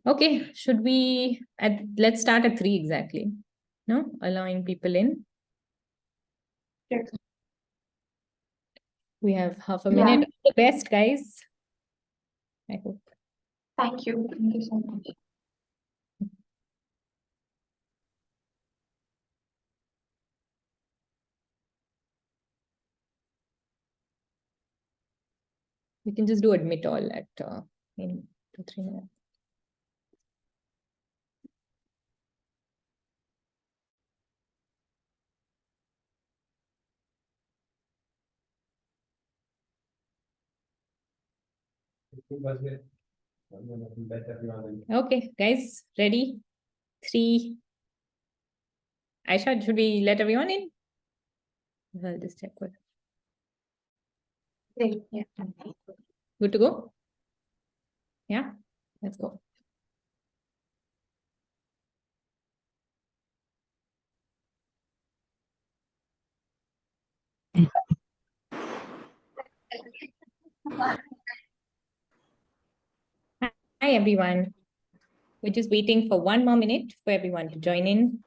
Okay, should we, let's start at 3 exactly. No, allowing people in. Yes. We have half a minute. All the best, guys. I hope. Thank you. Thank you so much. We can just do admit all at in 2-3 minutes. Okay, guys, ready? 3. Aisha, should we let everyone in? I'll just check with. Great. Yeah. Good to go? Yeah, let's go. Hi, everyone. We're just waiting for 1 more minute for everyone to join in.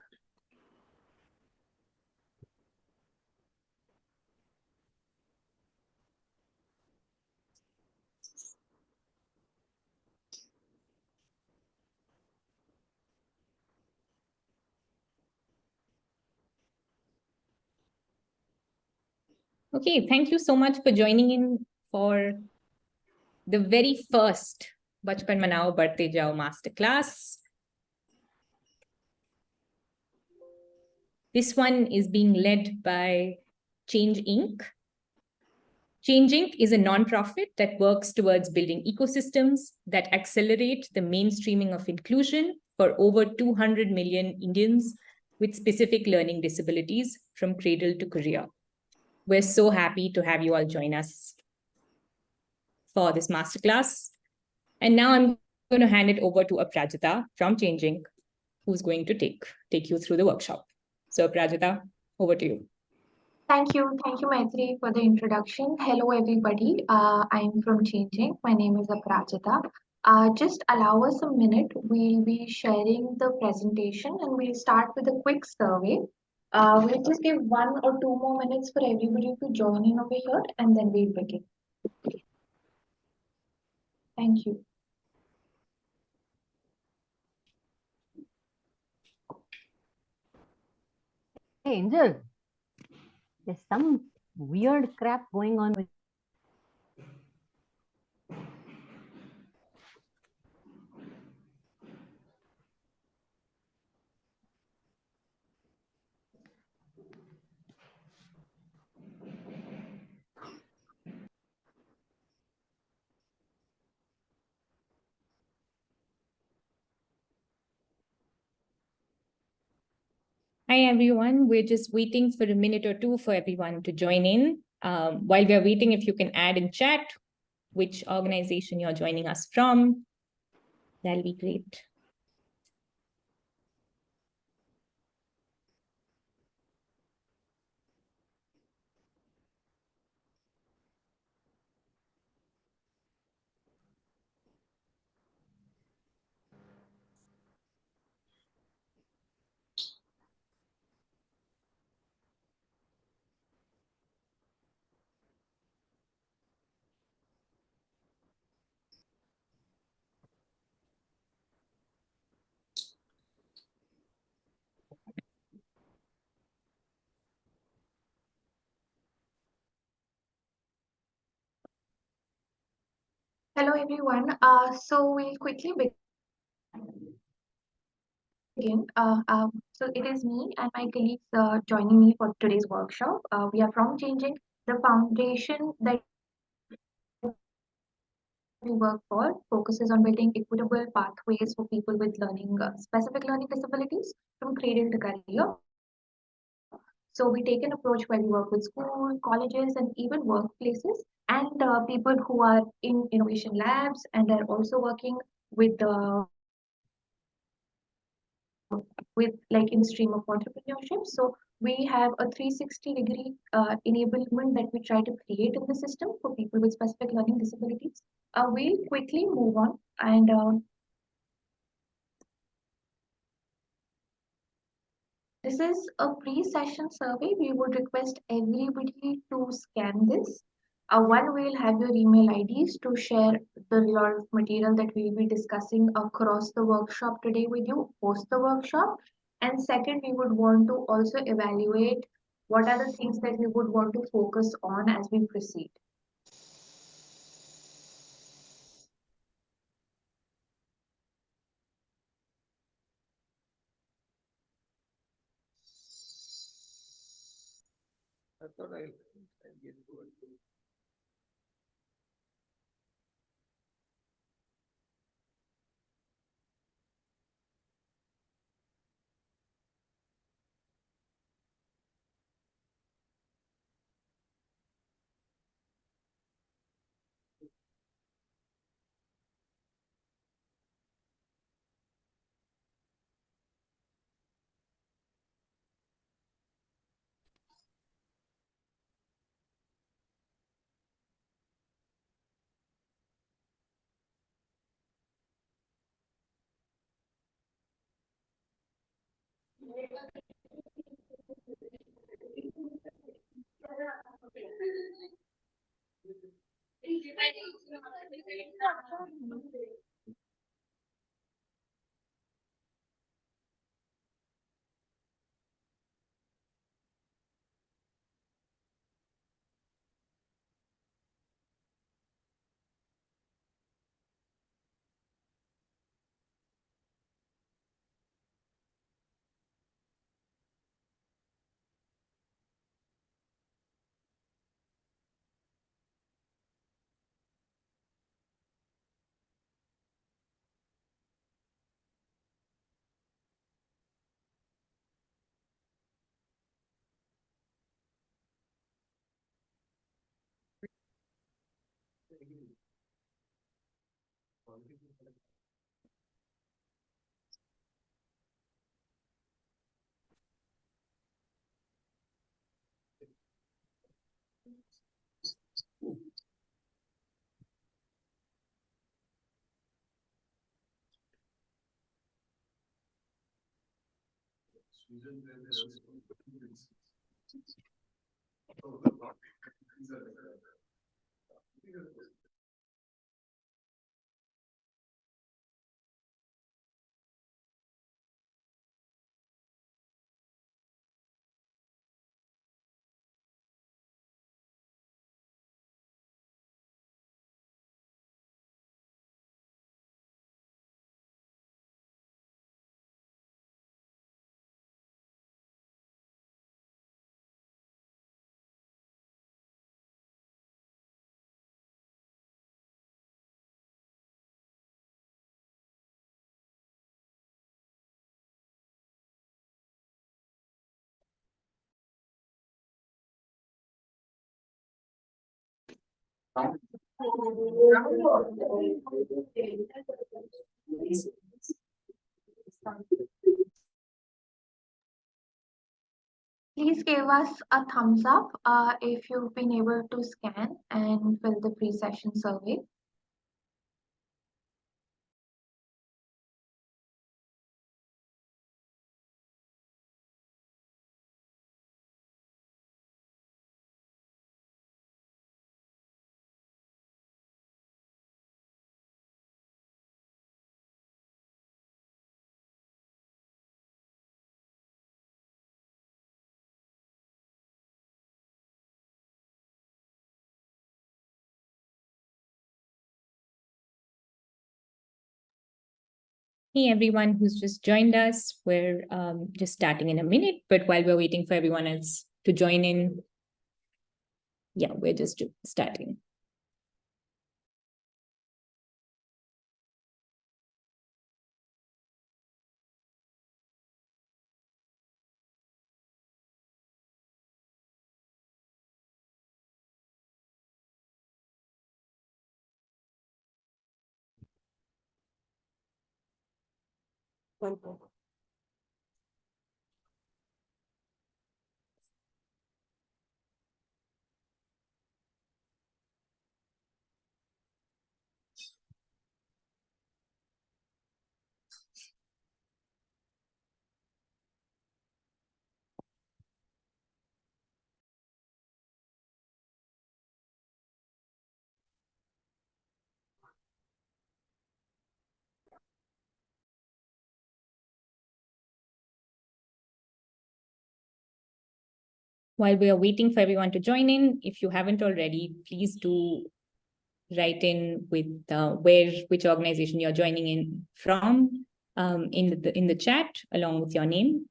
Okay, thank you so much for joining in for the very first Bachpan Manao Badhte Jao Masterclass. This one is being led by ChangeInkk. ChangeInkk is a nonprofit that works towards building ecosystems that accelerate the mainstreaming of inclusion for over 200 million Indians with specific learning disabilities from cradle to career. We're so happy to have you all join us for this masterclass. And now I'm going to hand it over to Aprajita from ChangeInkk, who's going to take you through the workshop. So Aprajita, over to you. Thank you, Maitri, for the introduction. Hello, everybody. I'm from ChangeInkk. My name is Aprajita. Just allow us a minute. We'll be sharing the presentation and we'll start with a quick survey. We'll just give 1 or 2 more minutes for everybody to join in over here and then we'll begin. Thank you. Hey, Angel, there's some weird crap going on with. Hi, everyone. We're just waiting for a minute or two for everyone to join in. While we're waiting, if you can add in chat which organization you're joining us from, that'll be great. Hello, everyone. So we'll quickly begin. So it is me and my colleagues joining me for today's workshop. We are from ChangeInkk, the foundation that we work for focuses on building equitable pathways for people with specific learning disabilities from cradle to career. So we take an approach where we work with schools, colleges, and even workplaces, and people who are in innovation labs, and they're also working with like in stream of entrepreneurship. So we have a 360-degree enablement that we try to create in the system for people with specific learning disabilities. We'll quickly move on and This is a pre-session survey. We would request everybody to scan this. One, we'll have your email IDs to share the lot of material that we'll be discussing across the workshop today with you, post the workshop. And second, we would want to also evaluate what are the things that we would want to focus on as we proceed. I thought I'll get to it. Please give us a thumbs up if you've been able to scan and fill the pre-session survey. Hey, everyone who's just joined us. We're just starting in a minute, but while we're waiting for everyone else to join in, yeah, we're just starting. While we are waiting for everyone to join in, if you haven't already, please do write in with which organization you're joining in from in the chat along with your name.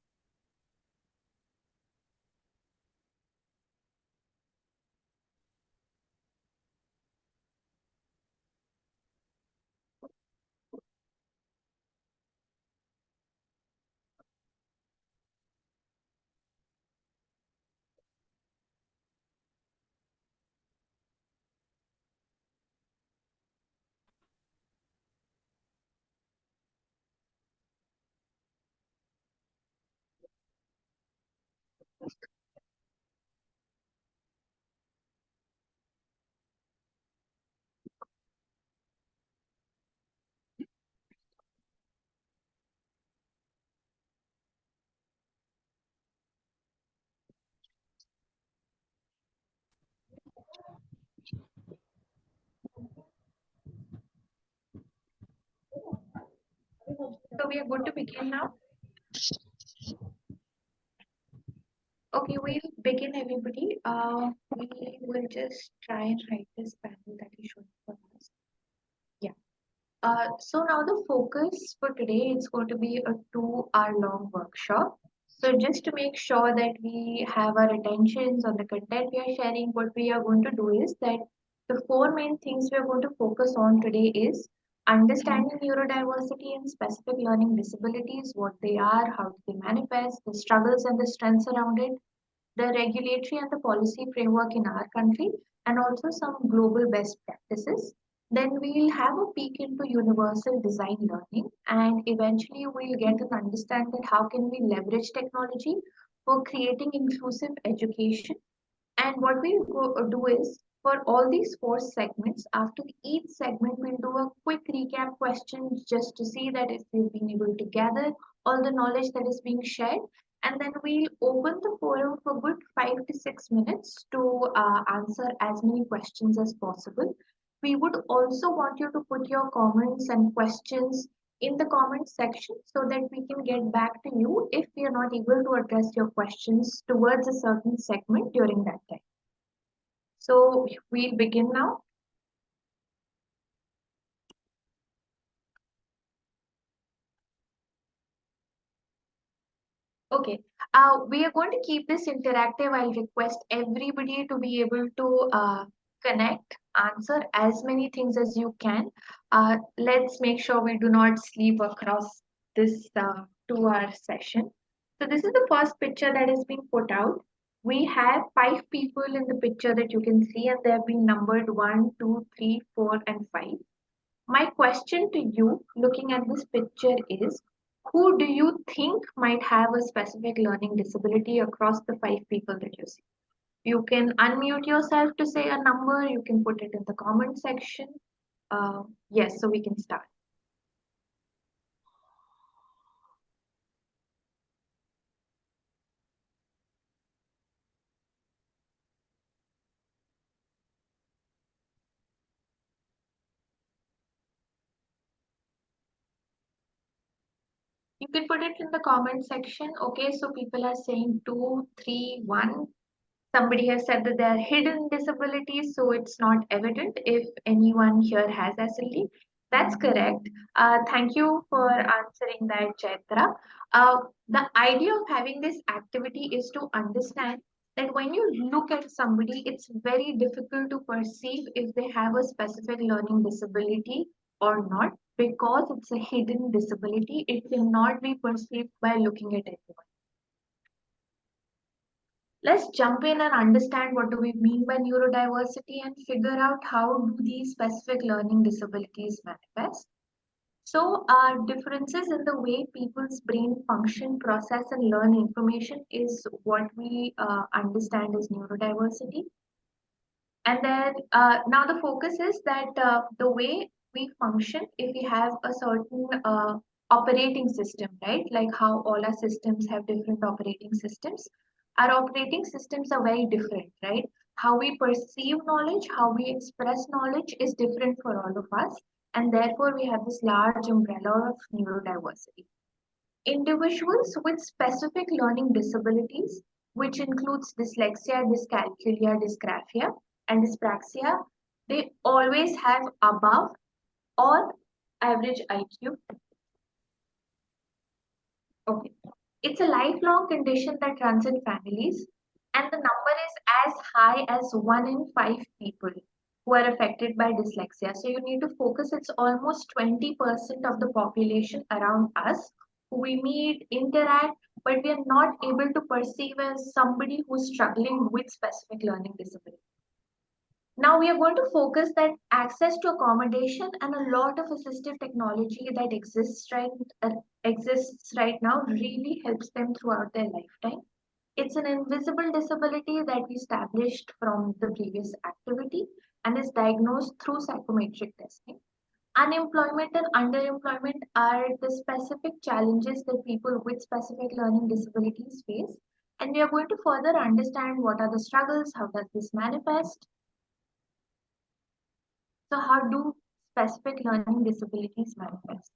So we are good to begin now. Okay, we'll begin, everybody. We will just try and write this panel that is showing for us. Yeah. So now the focus for today is going to be a 2-hour long workshop. So just to make sure that we have our attentions on the content we are sharing, what we are going to do is that the 4 main things we are going to focus on today is understanding neurodiversity and specific learning disabilities, what they are, how do they manifest, the struggles and the strengths around it, the regulatory and the policy framework in our country, and also some global best practices. Then we'll have a peek into universal design learning, and eventually we'll get an understanding how can we leverage technology for creating inclusive education. And what we'll do is for all these 4 segments, after each segment, we'll do a quick recap question just to see that if we've been able to gather all the knowledge that is being shared. And then we'll open the forum for good 5 to 6 minutes to answer as many questions as possible. We would also want you to put your comments and questions in the comment section so that we can get back to you if we are not able to address your questions towards a certain segment during that time. So we'll begin now. Okay, we are going to keep this interactive. I'll request everybody to be able to connect, answer as many things as you can. Let's make sure we do not sleep across this 2-hour session. So this is the first picture that is being put out. We have 5 people in the picture that you can see, and they have been numbered 1, 2, 3, 4, and 5. My question to you, looking at this picture, is who do you think might have a specific learning disability across the 5 people that you see? You can unmute yourself to say a number, you can put it in the comment section. Yes, so we can start. You can put it in the comment section. Okay, so people are saying 2, 3, 1. Somebody has said that there are hidden disabilities, so it's not evident if anyone here has SLD. That's correct. Thank you for answering that, Chaitra. The idea of having this activity is to understand that when you look at somebody, it's very difficult to perceive if they have a specific learning disability or not, because it's a hidden disability. It cannot be perceived by looking at everyone. Let's jump in and understand what do we mean by neurodiversity and figure out how do these specific learning disabilities manifest. So, differences in the way people's brain function, process, and learn information is what we understand as neurodiversity. And then now the focus is that the way we function, if we have a certain operating system, right? Like how all our systems have different operating systems. Our operating systems are very different, right? How we perceive knowledge, how we express knowledge is different for all of us. And therefore, we have this large umbrella of neurodiversity. Individuals with specific learning disabilities which includes dyslexia, dyscalculia, dysgraphia, and dyspraxia, they always have above or average IQ. Okay. It's a lifelong condition that runs in families, and the number is as high as 1 in 5 people who are affected by dyslexia. So you need to focus, it's almost 20% of the population around us who we meet, interact, but we are not able to perceive as somebody who's struggling with specific learning disability. Now we are going to focus that access to accommodation and a lot of assistive technology that exists right now really helps them throughout their lifetime. It's an invisible disability that we established from the previous activity and is diagnosed through psychometric testing. Unemployment and underemployment are the specific challenges that people with specific learning disabilities face. And we are going to further understand what are the struggles, how does this manifest. So how do specific learning disabilities manifest?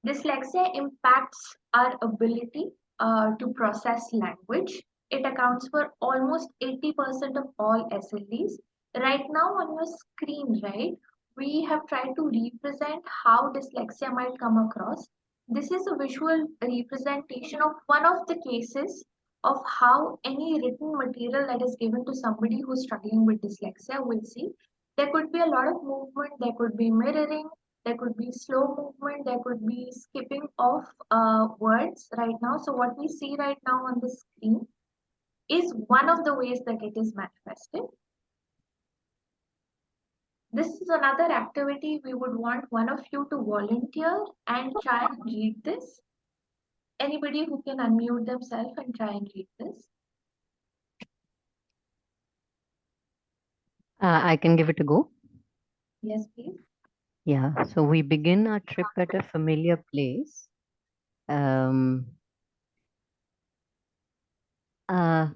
Dyslexia impacts our ability to process language. It accounts for almost 80% of all SLDs. Right now on your screen, right, we have tried to represent how dyslexia might come across. This is a visual representation of one of the cases of how any written material that is given to somebody who's struggling with dyslexia will see. There could be a lot of movement, there could be mirroring, there could be slow movement, there could be skipping of words right now. So what we see right now on the screen is one of the ways that it is manifested. This is another activity we would want one of you to volunteer and try and read this. Anybody who can unmute themselves and try and read this. I can give it a go. Yes, please. Yeah, so we begin our trip at a familiar place. Um, uh,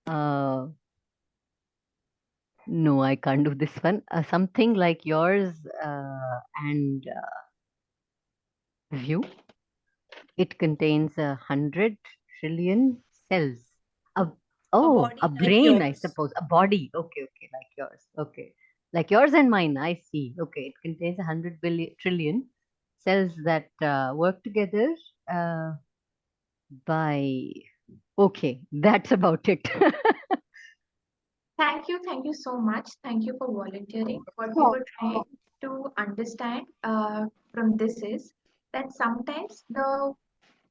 uh, no, I can't do this one. Something like yours and view. It contains 100 trillion cells. Oh, a brain, I suppose. A body. Okay, okay, like yours. Okay. Like yours and mine, I see. Okay, it contains 100 trillion cells that work together by... Okay, that's about it. Thank you so much. Thank you for volunteering. What we were trying to understand from this is that sometimes the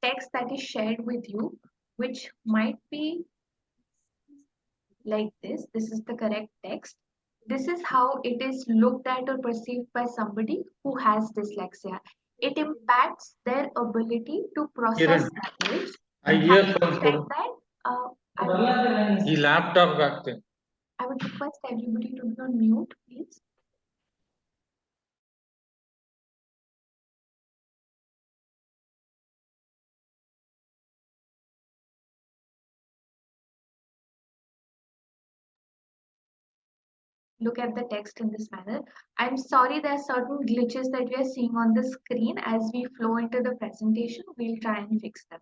text that is shared with you, which might be like this is the correct text. This is how it is looked at or perceived by somebody who has dyslexia. It impacts their ability to process language. I hear Having from said that, the laptop back there. I would request everybody to be on mute, please. Look at the text in this manner. I'm sorry, there are certain glitches that we are seeing on the screen as we flow into the presentation. We'll try and fix them.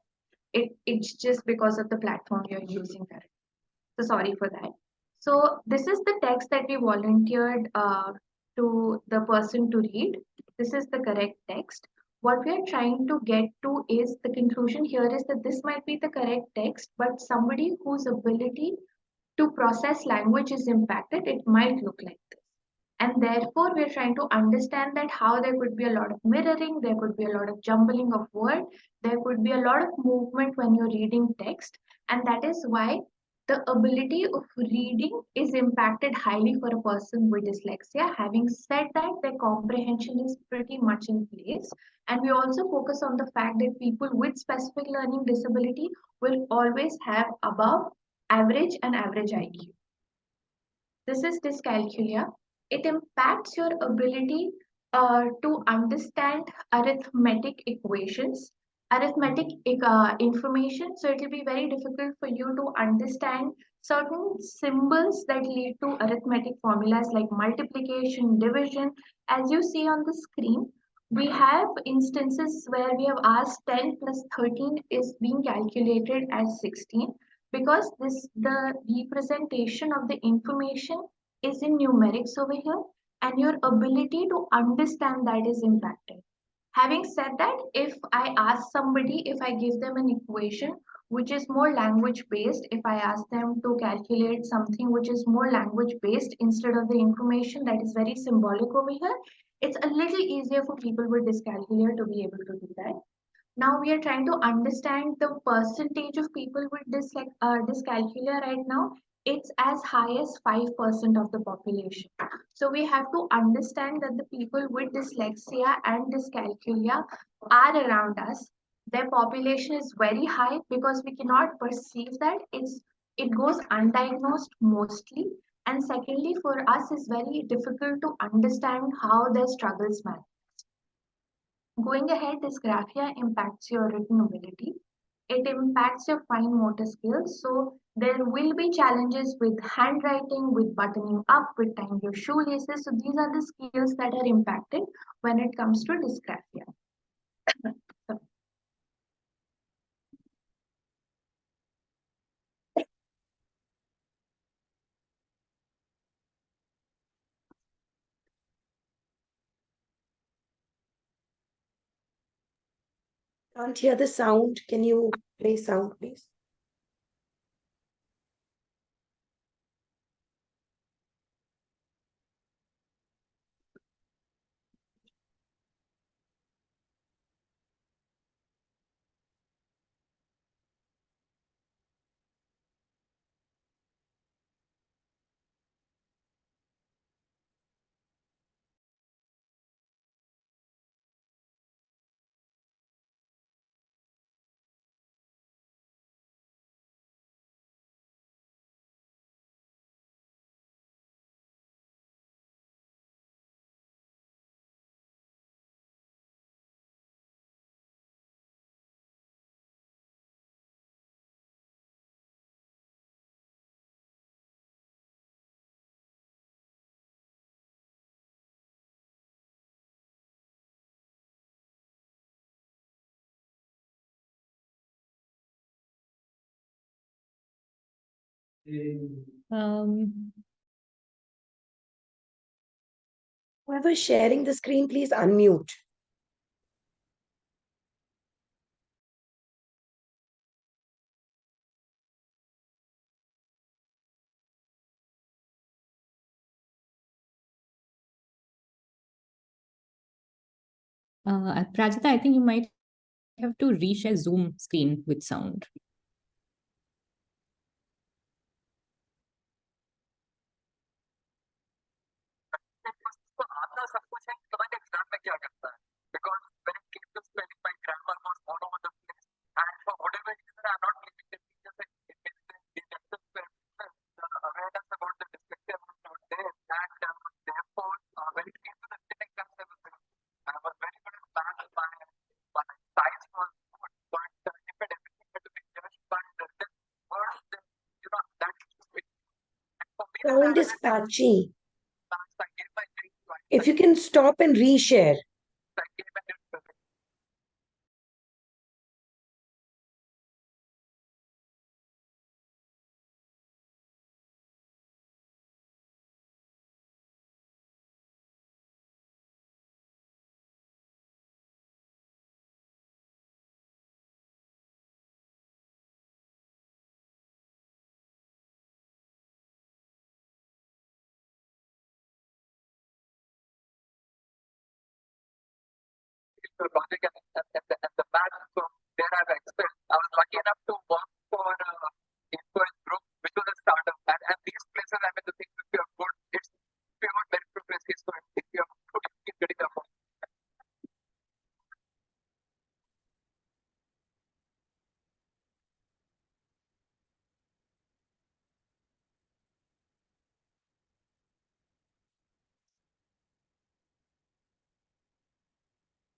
It's just because of the platform you're using currently. So sorry for that. So this is the text that we volunteered to the person to read. This is the correct text. What we are trying to get to is the conclusion here is that this might be the correct text, but somebody whose ability to process language is impacted, it might look like this. And therefore, we're trying to understand that how there could be a lot of mirroring, there could be a lot of jumbling of words, there could be a lot of movement when you're reading text. And that is why the ability of reading is impacted highly for a person with dyslexia. Having said that, their comprehension is pretty much in place. And we also focus on the fact that people with specific learning disability will always have above average and average IQ. This is dyscalculia. It impacts your ability to understand arithmetic equations, arithmetic information. So it will be very difficult for you to understand certain symbols that lead to arithmetic formulas like multiplication, division. As you see on the screen, We have instances where we have asked 10 plus 13 is being calculated as 16 because the representation of the information is in numerics over here and your ability to understand that is impacted. Having said that, if I ask somebody, if I give them an equation which is more language based, if I ask them to calculate something which is more language based instead of the information that is very symbolic over here, it's a little easier for people with dyscalculia to be able to do that. Now we are trying to understand the percentage of people with dyscalculia right now. It's as high as 5% of the population. So we have to understand that the people with dyslexia and dyscalculia are around us. Their population is very high because we cannot perceive that. It goes undiagnosed mostly. And secondly, for us, it's very difficult to understand how their struggles manifest. Going ahead, dysgraphia impacts your written ability. It impacts your fine motor skills. So there will be challenges with handwriting, with buttoning up, with tying your shoelaces. So these are the skills that are impacted when it comes to dysgraphia. Can't hear the sound. Can you play sound, please? Whoever sharing the screen, please unmute. Prajita, I think you might have to reshare Zoom screen with sound. Sound is patchy. If you can stop and reshare.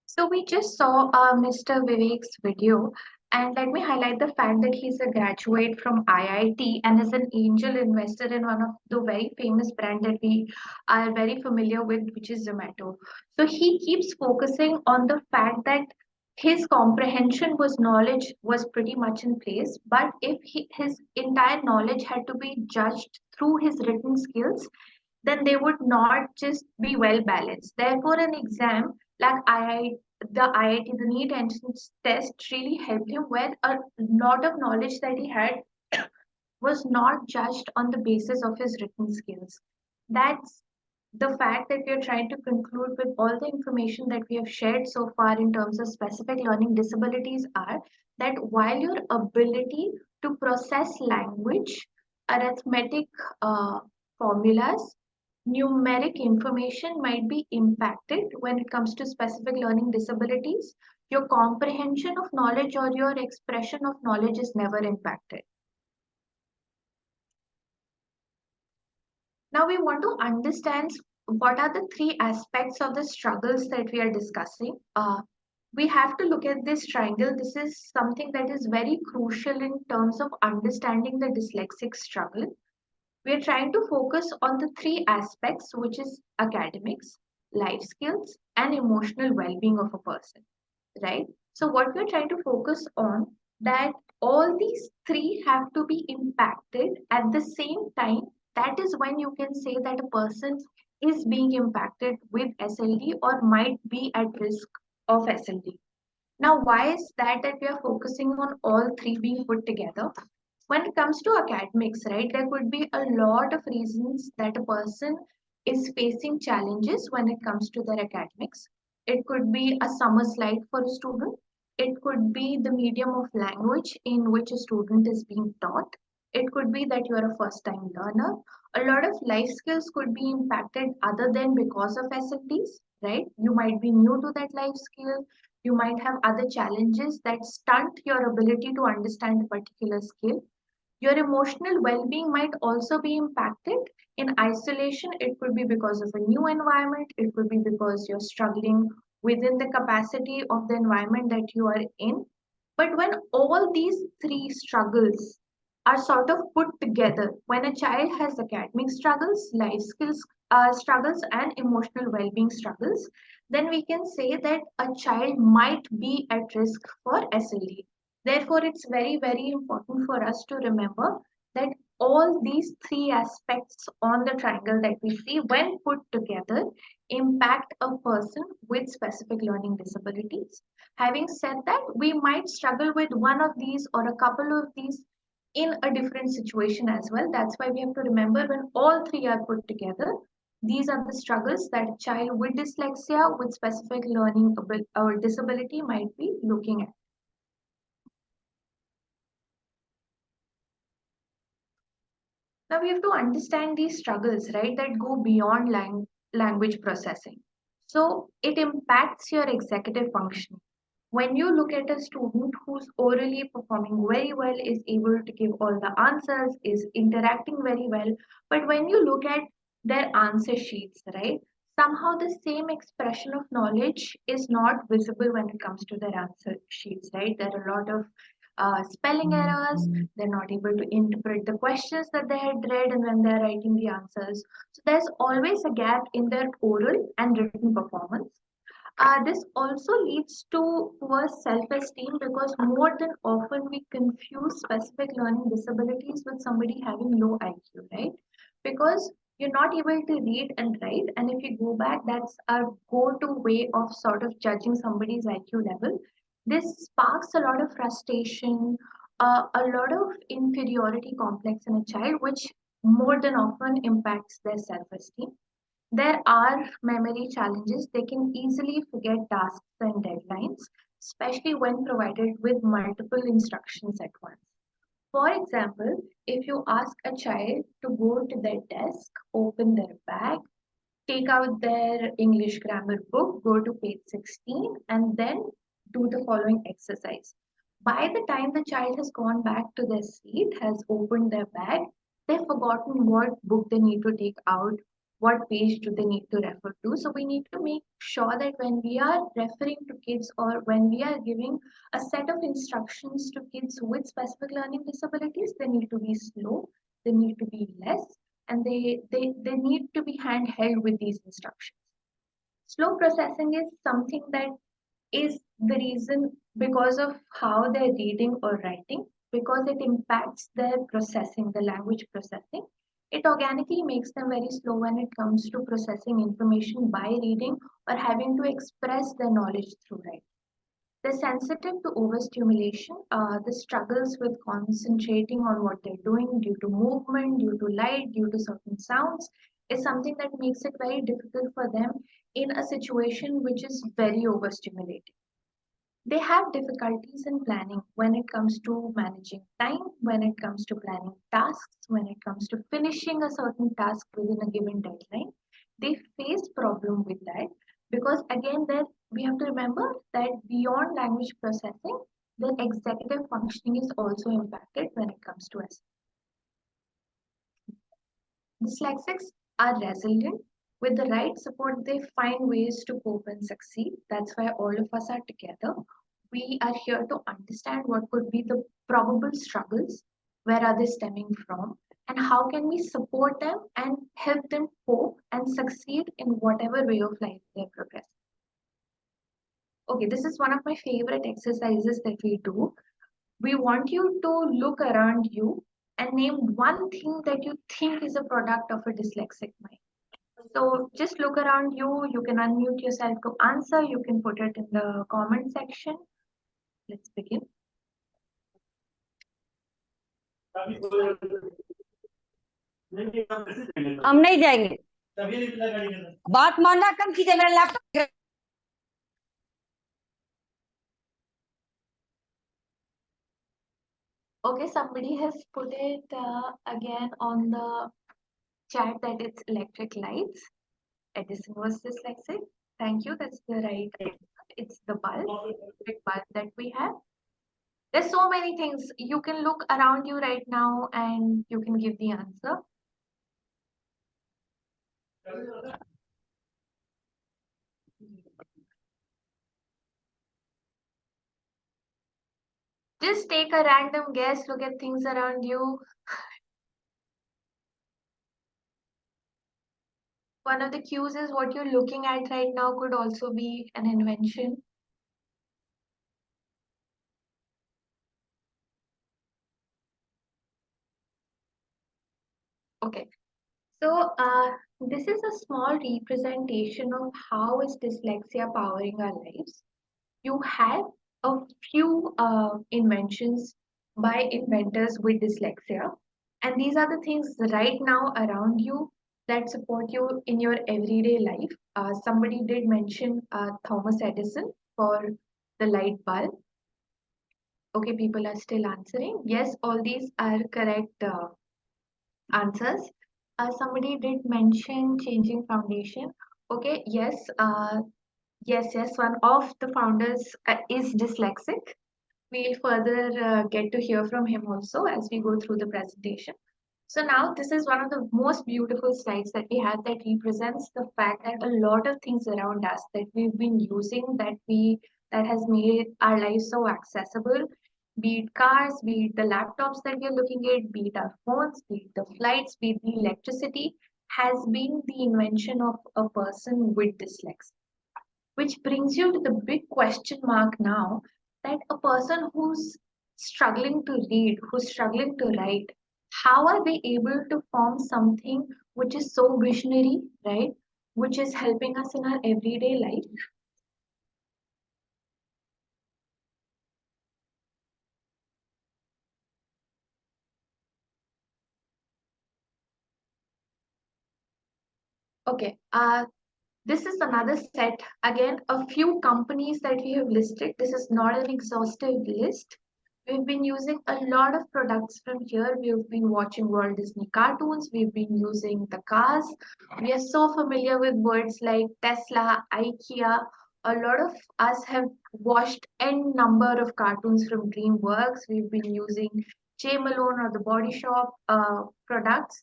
So we just saw Mr. Vivek's video And let me highlight the fact that he's a graduate from IIT and is an angel investor in one of the very famous brand that we are very familiar with, which is Zomato. So he keeps focusing on the fact that his comprehension was knowledge was pretty much in place, but if his entire knowledge had to be judged through his written skills, then they would not just be well balanced. Therefore, an exam like the IIT, the NEET entrance test really helped him, where a lot of knowledge that he had was not judged on the basis of his written skills. That's the fact that we are trying to conclude with all the information that we have shared so far in terms of specific learning disabilities are that while your ability to process language, arithmetic formulas, numeric information might be impacted when it comes to specific learning disabilities, your comprehension of knowledge or your expression of knowledge is never impacted. Now we want to understand what are the three aspects of the struggles that we are discussing. We have to look at this triangle. This is something that is very crucial in terms of understanding the dyslexic struggle. We are trying to focus on the three aspects, which is academics, life skills, and emotional well-being of a person, right? So what we're trying to focus on that all these three have to be impacted at the same time. That is when you can say that a person is being impacted with SLD or might be at risk of SLD. Now, why is that we are focusing on all three being put together? When it comes to academics, right, there could be a lot of reasons that a person is facing challenges when it comes to their academics. It could be a summer slide for a student. It could be the medium of language in which a student is being taught. It could be that you are a first time learner. A lot of life skills could be impacted other than because of SFDs, right? You might be new to that life skill. You might have other challenges that stunt your ability to understand a particular skill. Your emotional well being might also be impacted. In isolation, it could be because of a new environment, it could be because you're struggling within the capacity of the environment that you are in. But when all these three struggles are sort of put together, when a child has academic struggles, life skills struggles, and emotional well being struggles, then we can say that a child might be at risk for SLD. Therefore, it's very, very important for us to remember that all these three aspects on the triangle that we see, when put together, impact a person with specific learning disabilities. Having said that, we might struggle with one of these or a couple of these in a different situation as well. That's why we have to remember when all three are put together, these are the struggles that a child with dyslexia, with specific learning or disability might be looking at. Now we have to understand these struggles, right, that go beyond language processing. So it impacts your executive function. When you look at a student who's orally performing very well, is able to give all the answers, is interacting very well, but when you look at their answer sheets, right, somehow the same expression of knowledge is not visible when it comes to their answer sheets, right? There are a lot of spelling errors. They're not able to interpret the questions that they had read and when they're writing the answers. So there's always a gap in their oral and written performance. This also leads to poor self-esteem because more than often we confuse specific learning disabilities with somebody having low IQ, right? Because you're not able to read and write, and if you go back, that's our go-to way of sort of judging somebody's IQ level. This sparks a lot of frustration, a lot of inferiority complex in a child, which more than often impacts their self-esteem. There are memory challenges. They can easily forget tasks and deadlines, especially when provided with multiple instructions at once. For example, if you ask a child to go to their desk, open their bag, take out their English grammar book, go to page 16, and then do the following exercise. By the time the child has gone back to their seat, has opened their bag, they've forgotten what book they need to take out, what page do they need to refer to. So we need to make sure that when we are referring to kids or when we are giving a set of instructions to kids with specific learning disabilities, they need to be slow, they need to be less, and they need to be handheld with these instructions. Slow processing is something that is the reason because of how they're reading or writing, because it impacts their processing, the language processing. It organically makes them very slow when it comes to processing information by reading or having to express their knowledge through writing. They're sensitive to overstimulation, the struggles with concentrating on what they're doing due to movement, due to light, due to certain sounds is something that makes it very difficult for them in a situation which is very overstimulating. They have difficulties in planning when it comes to managing time, when it comes to planning tasks, when it comes to finishing a certain task within a given deadline. They face problem with that because again there we have to remember that beyond language processing, the executive functioning is also impacted when it comes to us. Dyslexics are resilient. With the right support, they find ways to cope and succeed. That's why all of us are together. We are here to understand what could be the probable struggles, where are they stemming from, and how can we support them and help them cope and succeed in whatever way of life they progress. Okay, this is one of my favorite exercises that we do. We want you to look around you and name one thing that you think is a product of a dyslexic mind. So just look around you. You can unmute yourself to answer. You can put it in the comment section. Let's begin. हम नहीं जाएंगे बात मानना कम कीजिए मेरा laptop Okay, somebody has put it again on the chat that it's electric lights. Edison was dyslexic. Thank you. That's the right answer. It's the bulb, electric bulb that we have. There's so many things. You can look around you right now and you can give the answer. Just take a random guess, look at things around you. One of the cues is what you're looking at right now could also be an invention. Okay, so this is a small representation of how is dyslexia powering our lives. You have a few inventions by inventors with dyslexia, and these are the things right now around you that support you in your everyday life. Somebody did mention Thomas Edison for the light bulb. Okay, people are still answering. Yes, all these are correct answers. Somebody did mention ChangeInkk Foundation. Okay, yes, yes, one of the founders is dyslexic. We'll further get to hear from him also as we go through the presentation. So now this is one of the most beautiful slides that we have that represents the fact that a lot of things around us that we've been using that has made our lives so accessible, be it cars, be it the laptops that we're looking at, be it our phones, be it the flights, be it the electricity, has been the invention of a person with dyslexia. Which brings you to the big question mark now that a person who's struggling to read, who's struggling to write, how are they able to form something which is so visionary, right? Which is helping us in our everyday life? Okay, this is another set. Again, a few companies that we have listed. This is not an exhaustive list. We've been using a lot of products from here. We've been watching Walt Disney cartoons. We've been using the cars. We are so familiar with words like Tesla, IKEA. A lot of us have watched n number of cartoons from DreamWorks. We've been using Malone or the Body Shop products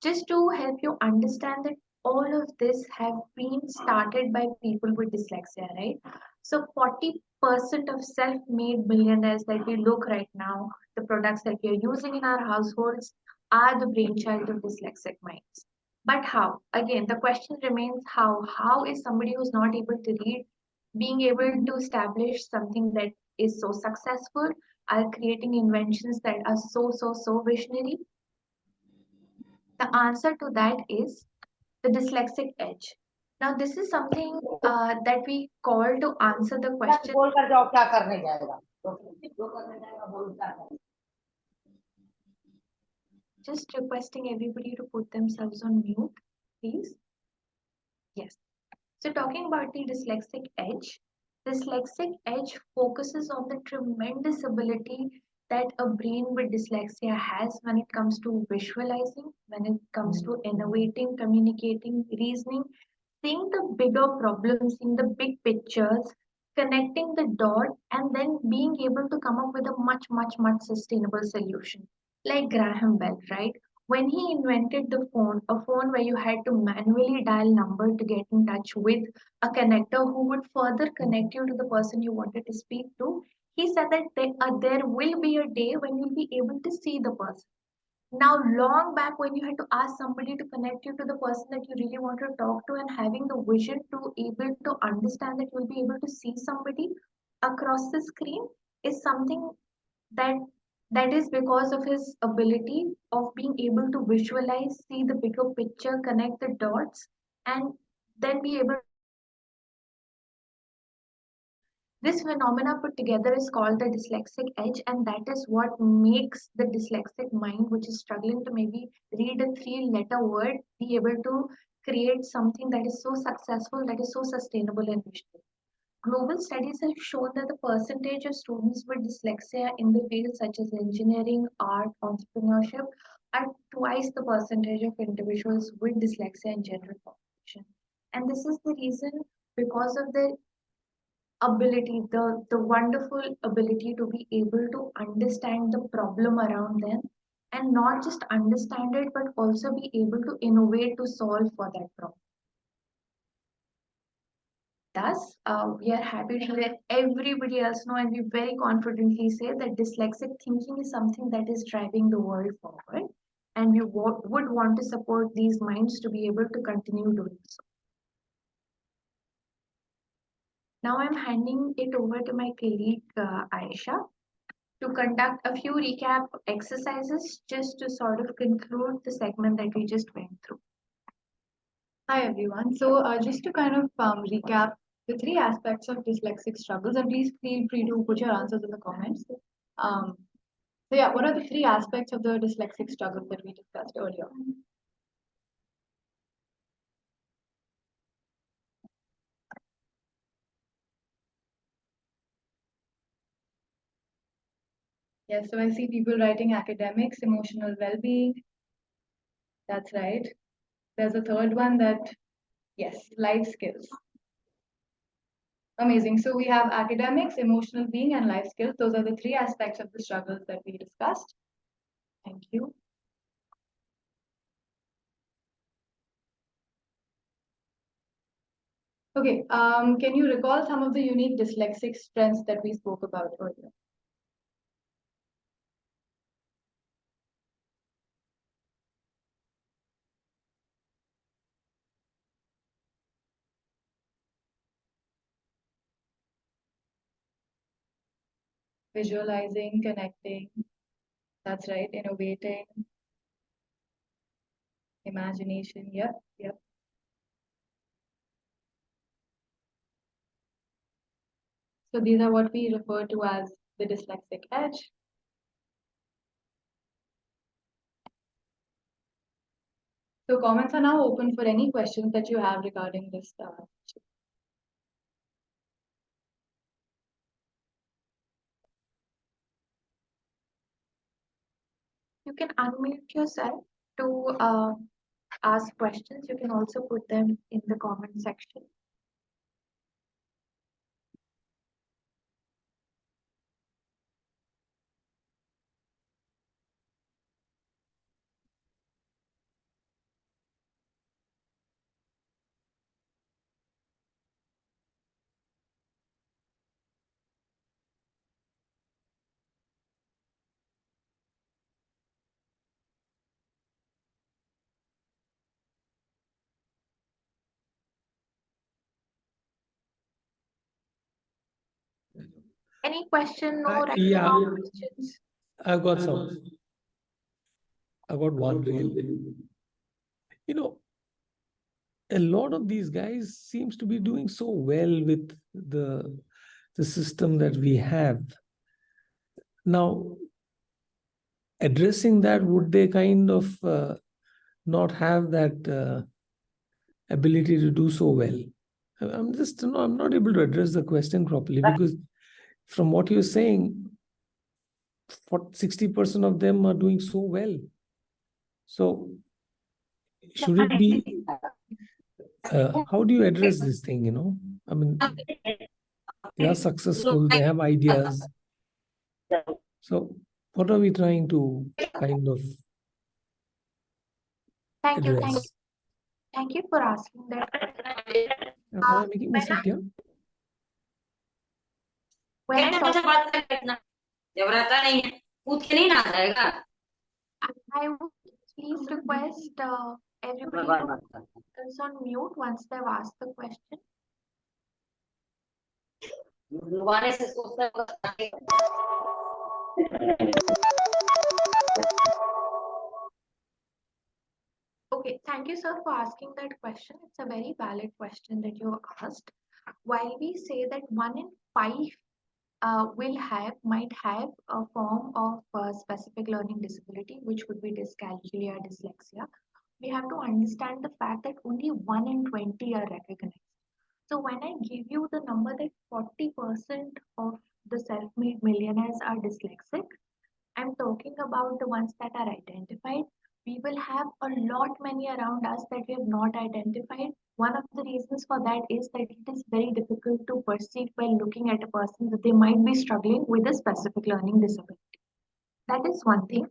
just to help you understand that all of this have been started by people with dyslexia, right? So 40% of self-made millionaires that we look right now, the products that we are using in our households are the brainchild of dyslexic minds. But how? Again, the question remains how. How is somebody who's not able to read being able to establish something that is so successful, are creating inventions that are so visionary? The answer to that is the dyslexic edge. Now, this is something that we call to answer the question. Just requesting everybody to put themselves on mute, please. Yes. So talking about the dyslexic edge focuses on the tremendous ability that a brain with dyslexia has when it comes to visualizing, when it comes to innovating, communicating, reasoning, seeing the bigger problems, seeing the big pictures, connecting the dot, and then being able to come up with a much sustainable solution. Like Graham Bell, right? When he invented the phone, a phone where you had to manually dial number to get in touch with a connector who would further connect you to the person you wanted to speak to, he said that there will be a day when you'll be able to see the person. Now, long back when you had to ask somebody to connect you to the person that you really want to talk to, and having the vision to able to understand that you'll be able to see somebody across the screen is something that is because of his ability of being able to visualize, see the bigger picture, connect the dots, and then be able. This phenomena put together is called the dyslexic edge, and that is what makes the dyslexic mind, which is struggling to maybe read a three-letter word, be able to create something that is so successful, that is so sustainable and visionary. Global studies have shown that the percentage of students with dyslexia in the fields such as engineering, art, entrepreneurship are twice the percentage of individuals with dyslexia in general population. And this is the reason because of the ability, the wonderful ability to be able to understand the problem around them and not just understand it, but also be able to innovate to solve for that problem. Thus, we are happy to let everybody else know, and we very confidently say that dyslexic thinking is something that is driving the world forward, and we would want to support these minds to be able to continue doing so. Now I'm handing it over to my colleague Aisha to conduct a few recap exercises just to sort of conclude the segment that we just went through. Hi everyone. So just to kind of recap the three aspects of dyslexic struggles, and please feel free to put your answers in the comments. So yeah, what are the three aspects of the dyslexic struggle that we discussed earlier? Yes, so I see people writing academics, emotional well-being. That's right. There's a third one that, yes, life skills. Amazing. So we have academics, emotional being, and life skills. Those are the three aspects of the struggles that we discussed. Thank you. Okay, can you recall some of the unique dyslexic strengths that we spoke about earlier? Visualizing, connecting, that's right, innovating, imagination, yep. So these are what we refer to as the dyslexic edge. So comments are now open for any questions that you have regarding this. You can unmute yourself to ask questions. You can also put them in the comment section. Any question? No right Yeah. now questions? I've got some. I've got one really. You know, a lot of these guys seems to be doing so well with the system that we have. Now, addressing that, would they kind of not have that ability to do so well? I'm just, I'm not able to address the question properly, because from what you're saying, 60% of them are doing so well. So should it be, how do you address this thing, I mean, they are successful, they have ideas. So what are we trying to kind of Thank you. address? Thank you for asking that. Am I making myself clear? When I talk, I would please request everybody to focus on mute once they've asked the question. Okay, thank you, sir, for asking that question. It's a very valid question that you asked. While we say that 1 in 5 might have a form of specific learning disability, which would be dyscalculia, dyslexia, we have to understand the fact that only 1 in 20 are recognized. So when I give you the number that 40% of the self-made millionaires are dyslexic, I'm talking about the ones that are identified. We will have a lot many around us that we have not identified. One of the reasons for that is that it is very difficult to perceive while looking at a person that they might be struggling with a specific learning disability. That is one thing.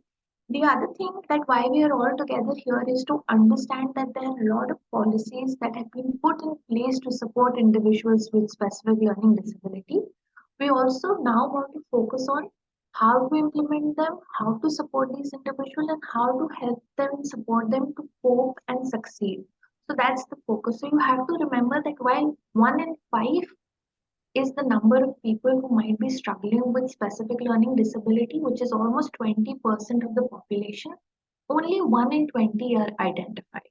The other thing that why we are all together here is to understand that there are a lot of policies that have been put in place to support individuals with specific learning disability. We also now want to focus on how to implement them, how to support these individuals, and how to help them and support them to cope and succeed. So that's the focus. So you have to remember that while 1 in 5 is the number of people who might be struggling with specific learning disability, which is almost 20% of the population, only 1 in 20 are identified.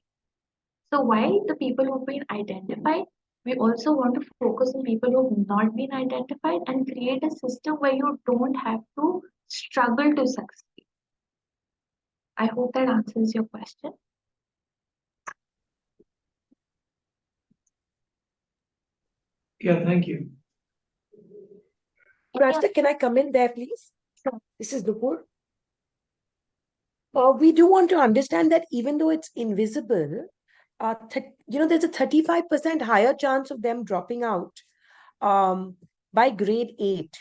So while the people who've been identified, we also want to focus on people who've not been identified and create a system where you don't have to struggle to succeed. I hope that answers your question. Yeah, thank you. Rajda, can I come in there, please? Sure. This is Nupur. We do want to understand that even though it's invisible, there's a 35% higher chance of them dropping out by grade 8.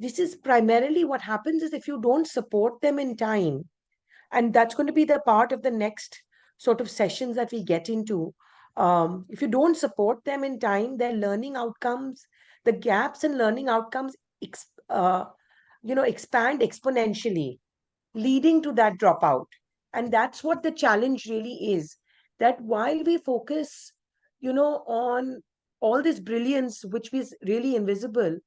This is primarily what happens is if you don't support them in time, and that's going to be the part of the next sort of sessions that we get into. If you don't support them in time, their learning outcomes, the gaps in learning outcomes, expand exponentially, leading to that dropout. And that's what the challenge really is. That while we focus, on all this brilliance, which is really invisible,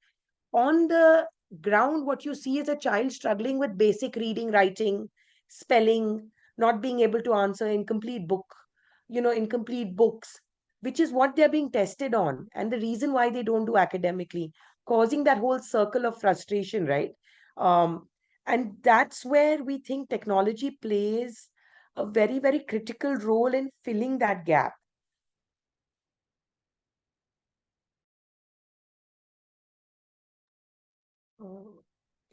on the ground, what you see is a child struggling with basic reading, writing, spelling, not being able to answer incomplete incomplete books, which is what they're being tested on. And the reason why they don't do academically, causing that whole circle of frustration, right? And that's where we think technology plays a very, very critical role in filling that gap.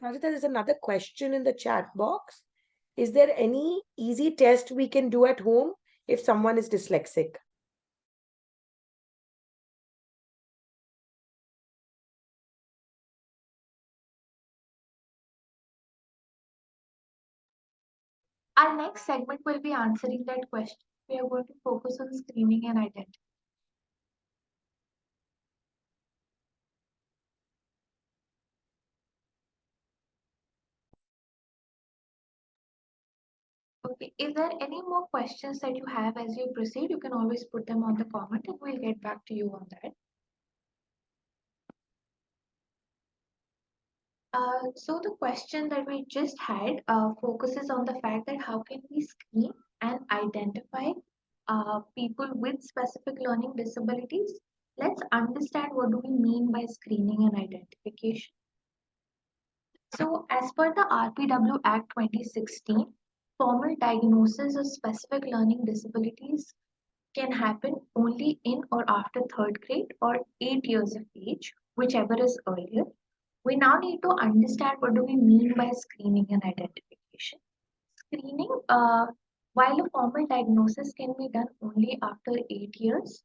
Rajita, there's another question in the chat box. Is there any easy test we can do at home if someone is dyslexic? Our next segment will be answering that question. We are going to focus on screening and identity. Okay, if there are any more questions that you have as you proceed, you can always put them on the comment and we'll get back to you on that. So the question that we just had focuses on the fact that how can we screen and identify people with specific learning disabilities. Let's understand what do we mean by screening and identification. So as per the RPW Act 2016, formal diagnosis of specific learning disabilities can happen only in or after third grade or 8 years of age, whichever is earlier. We now need to understand what do we mean by screening and identification. Screening, while a formal diagnosis can be done only after 8 years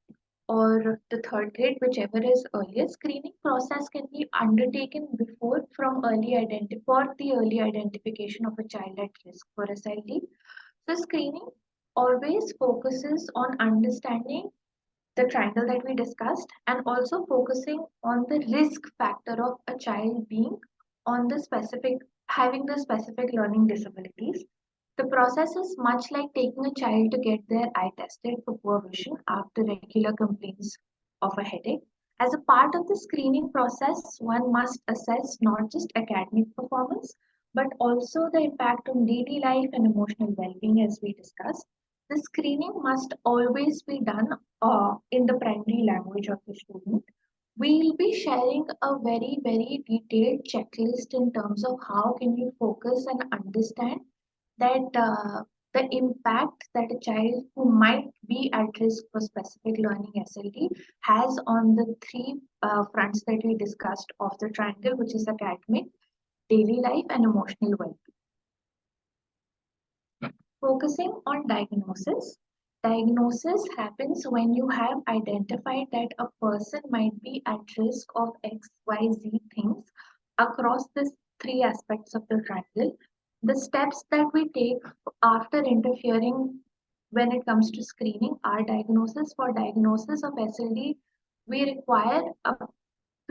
or the third grade, whichever is earlier, screening process can be undertaken before for the early identification of a child at risk for SLD. So screening always focuses on understanding the triangle that we discussed and also focusing on the risk factor of a child being on the specific having the specific learning disabilities. The process is much like taking a child to get their eye tested for poor vision after regular complaints of a headache. As a part of the screening process, one must assess not just academic performance but also the impact on daily life and emotional well-being as we discussed. The screening must always be done in the primary language of the student. We'll be sharing a very, very detailed checklist in terms of how can you focus and understand that the impact that a child who might be at risk for specific learning SLD has on the three fronts that we discussed of the triangle, which is academic, daily life, and emotional well-being. Focusing on diagnosis. Diagnosis happens when you have identified that a person might be at risk of XYZ things across the three aspects of the triangle. The steps that we take after interfering when it comes to screening are diagnosis. For diagnosis of SLD, we require a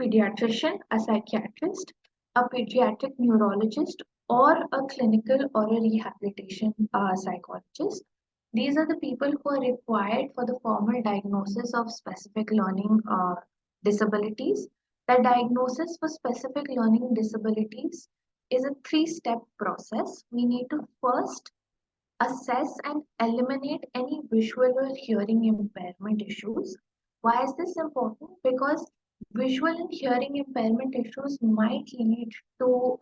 pediatrician, a psychiatrist, a pediatric neurologist, or a clinical or a rehabilitation psychologist. These are the people who are required for the formal diagnosis of specific learning disabilities. The diagnosis for specific learning disabilities is a three-step process. We need to first assess and eliminate any visual or hearing impairment issues. Why is this important? Because visual and hearing impairment issues might lead to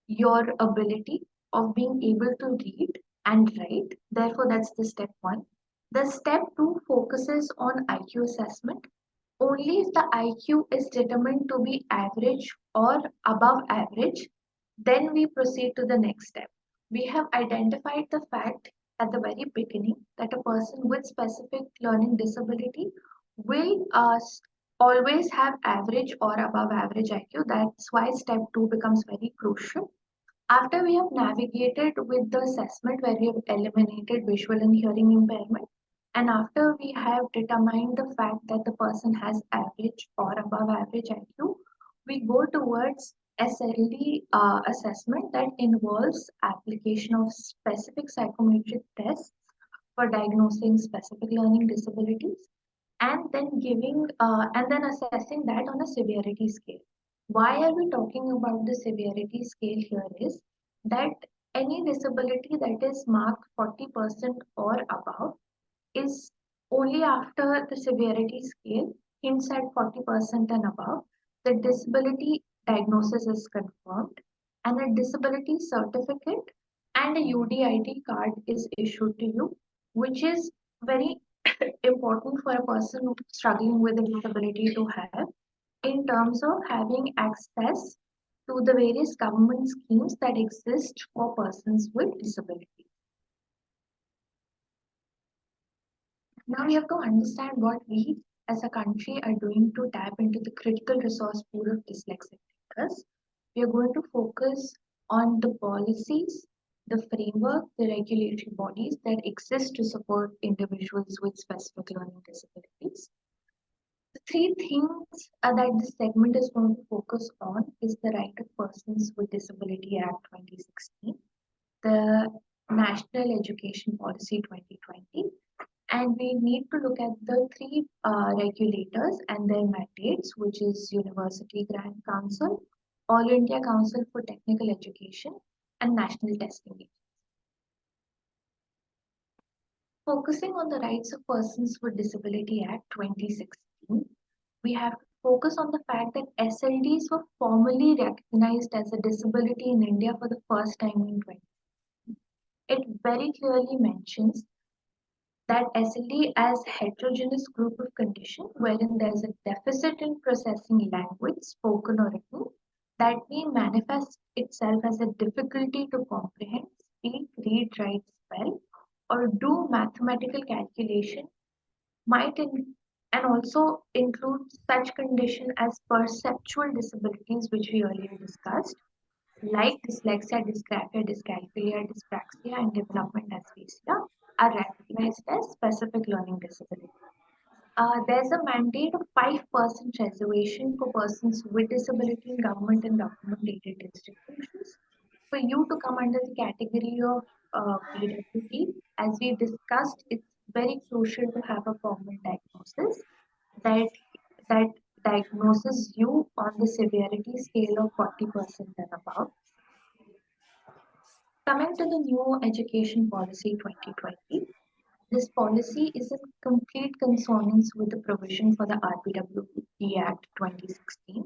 your ability of being able to read and write. Therefore, that's the step one. The step two focuses on IQ assessment. Only if the IQ is determined to be average or above average, then we proceed to the next step. We have identified the fact at the very beginning that a person with specific learning disability will always have average or above average IQ. That's why step two becomes very crucial. After we have navigated with the assessment where we have eliminated visual and hearing impairment, and after we have determined the fact that the person has average or above average IQ, we go towards SLD assessment that involves application of specific psychometric tests for diagnosing specific learning disabilities and then assessing that on a severity scale. Why are we talking about the severity scale here is that any disability that is marked 40% or above is only after the severity scale hints at 40% and above, the disability diagnosis is confirmed and a disability certificate and a UDID card is issued to you, which is very important for a person struggling with a disability to have in terms of having access to the various government schemes that exist for persons with disabilities. Now we have to understand what we as a country are doing to tap into the critical resource pool of dyslexic thinkers. We are going to focus on the policies, the framework, the regulatory bodies that exist to support individuals with specific learning disabilities. The three things that this segment is going to focus on is the Right of Persons with Disability Act 2016, the National Education Policy 2020, and we need to look at the three regulators and their mandates, which is University Grant Council, All India Council for Technical Education, and National Testing Agency. Focusing on the Rights of Persons with Disability Act 2016, we have to focus on the fact that SLDs were formally recognized as a disability in India for the first time in 2016. It very clearly mentions that SLD as heterogeneous group of condition wherein there is a deficit in processing language, spoken or written, that may manifest itself as a difficulty to comprehend, speak, read, write, spell, or do mathematical calculation and also include such condition as perceptual disabilities, which we earlier discussed, like dyslexia, dysgraphia, dyscalculia, dyspraxia, and development dysphasia, are recognized as specific learning disabilities. There's a mandate of 5% reservation for persons with disability in government and government-aided institutions. For you to come under the category of PWD, as we discussed, it's very crucial to have a formal diagnosis that that diagnoses you on the severity scale of 40% and above. Coming to the new Education Policy 2020, this policy is in complete consonance with the provision for the RPWD Act 2016.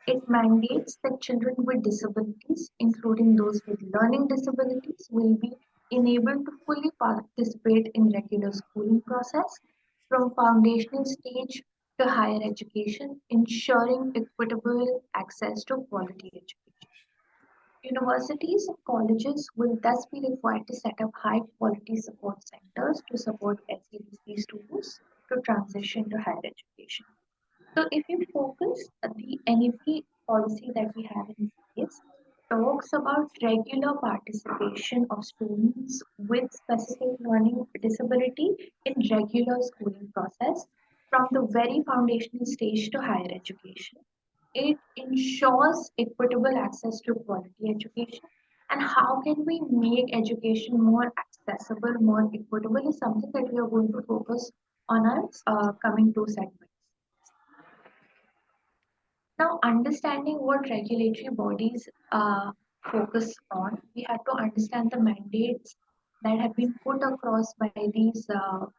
It mandates that children with disabilities, including those with learning disabilities, will be enabled to fully participate in regular schooling process from foundational stage to higher education, ensuring equitable access to quality education. Universities and colleges will thus be required to set up high quality support centers to support SADC students to transition to higher education. So if you focus the NEP policy that we have in place talks about regular participation of students with specific learning disability in regular schooling process from the very foundational stage to higher education. It ensures equitable access to quality education. And how can we make education more accessible, more equitable is something that we are going to focus on our coming two segments. Now, understanding what regulatory bodies focus on, we have to understand the mandates that have been put across by these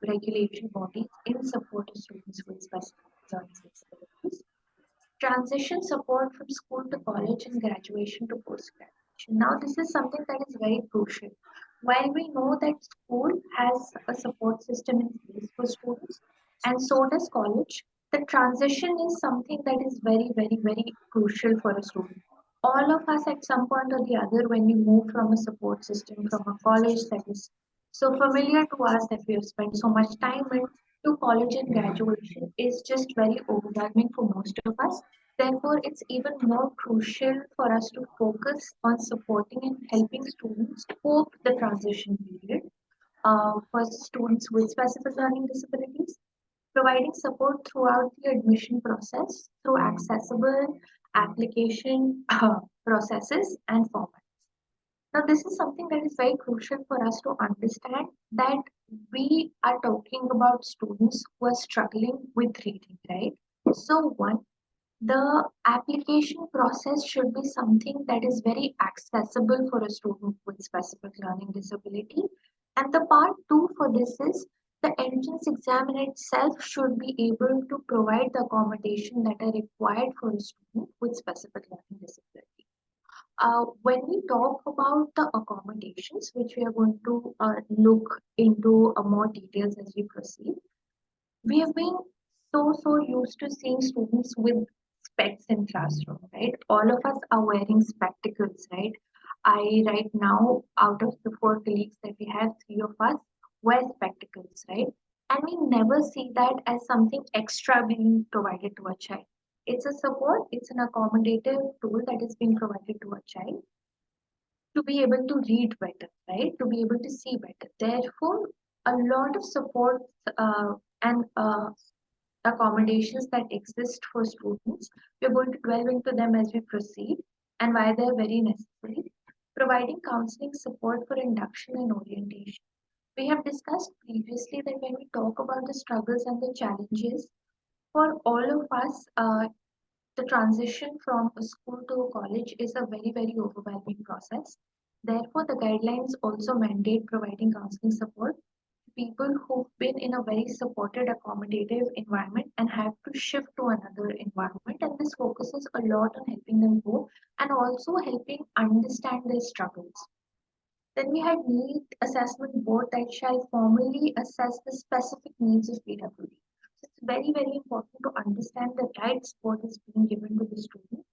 regulatory bodies in support of students with specific learning disabilities. Transition support from school to college and graduation to post-graduation. Now, this is something that is very crucial. While we know that school has a support system in place for students, and so does college, the transition is something that is very, very, very crucial for a student. All of us at some point or the other, when we move from a support system, from a college that is so familiar to us that we have spent so much time in, to college and graduation is just very overwhelming for most of us. Therefore, it's even more crucial for us to focus on supporting and helping students cope the transition period for students with specific learning disabilities, providing support throughout the admission process through accessible application processes and formats. Now, this is something that is very crucial for us to understand that we are talking about students who are struggling with reading, right? So, one, the application process should be something that is very accessible for a student with specific learning disability. And the part two for this is the entrance exam in itself should be able to provide the accommodation that are required for a student with specific learning disability. When we talk about the accommodations, which we are going to look into more details as we proceed, we have been so used to seeing students with specs in classroom, right? All of us are wearing spectacles, right? I right now, out of the four colleagues that we have, three of us wear spectacles, right? And we never see that as something extra being provided to a child. It's a support, it's an accommodative tool that is being provided to a child to be able to read better, right? To be able to see better. Therefore, a lot of support and accommodations that exist for students, we're going to delve into them as we proceed and why they're very necessary. Providing counseling support for induction and orientation. We have discussed previously that when we talk about the struggles and the challenges, for all of us, The transition from a school to a college is a very, very overwhelming process. Therefore, the guidelines also mandate providing counseling support to people who've been in a very supported, accommodative environment and have to shift to another environment. And this focuses a lot on helping them grow and also helping understand their struggles. Then we had need assessment board that shall formally assess the specific needs of PWD. So it's very, very important to understand the right support is being given to the student,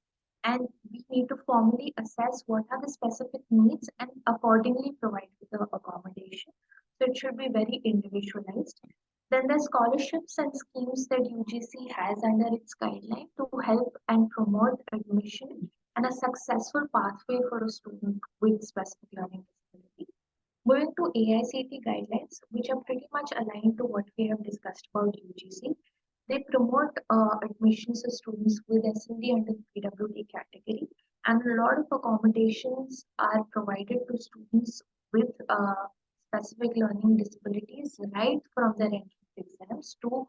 and we need to formally assess what are the specific needs and accordingly provide the accommodation. So it should be very individualized. Then there's scholarships and schemes that UGC has under its guideline to help and promote admission and a successful pathway for a student with specific learning disability. Moving to AICT guidelines, which are pretty much aligned to what we have discussed about UGC, they promote admissions of students with SLD under the PWD category, and a lot of accommodations are provided to students with specific learning disabilities right from their entrance exams to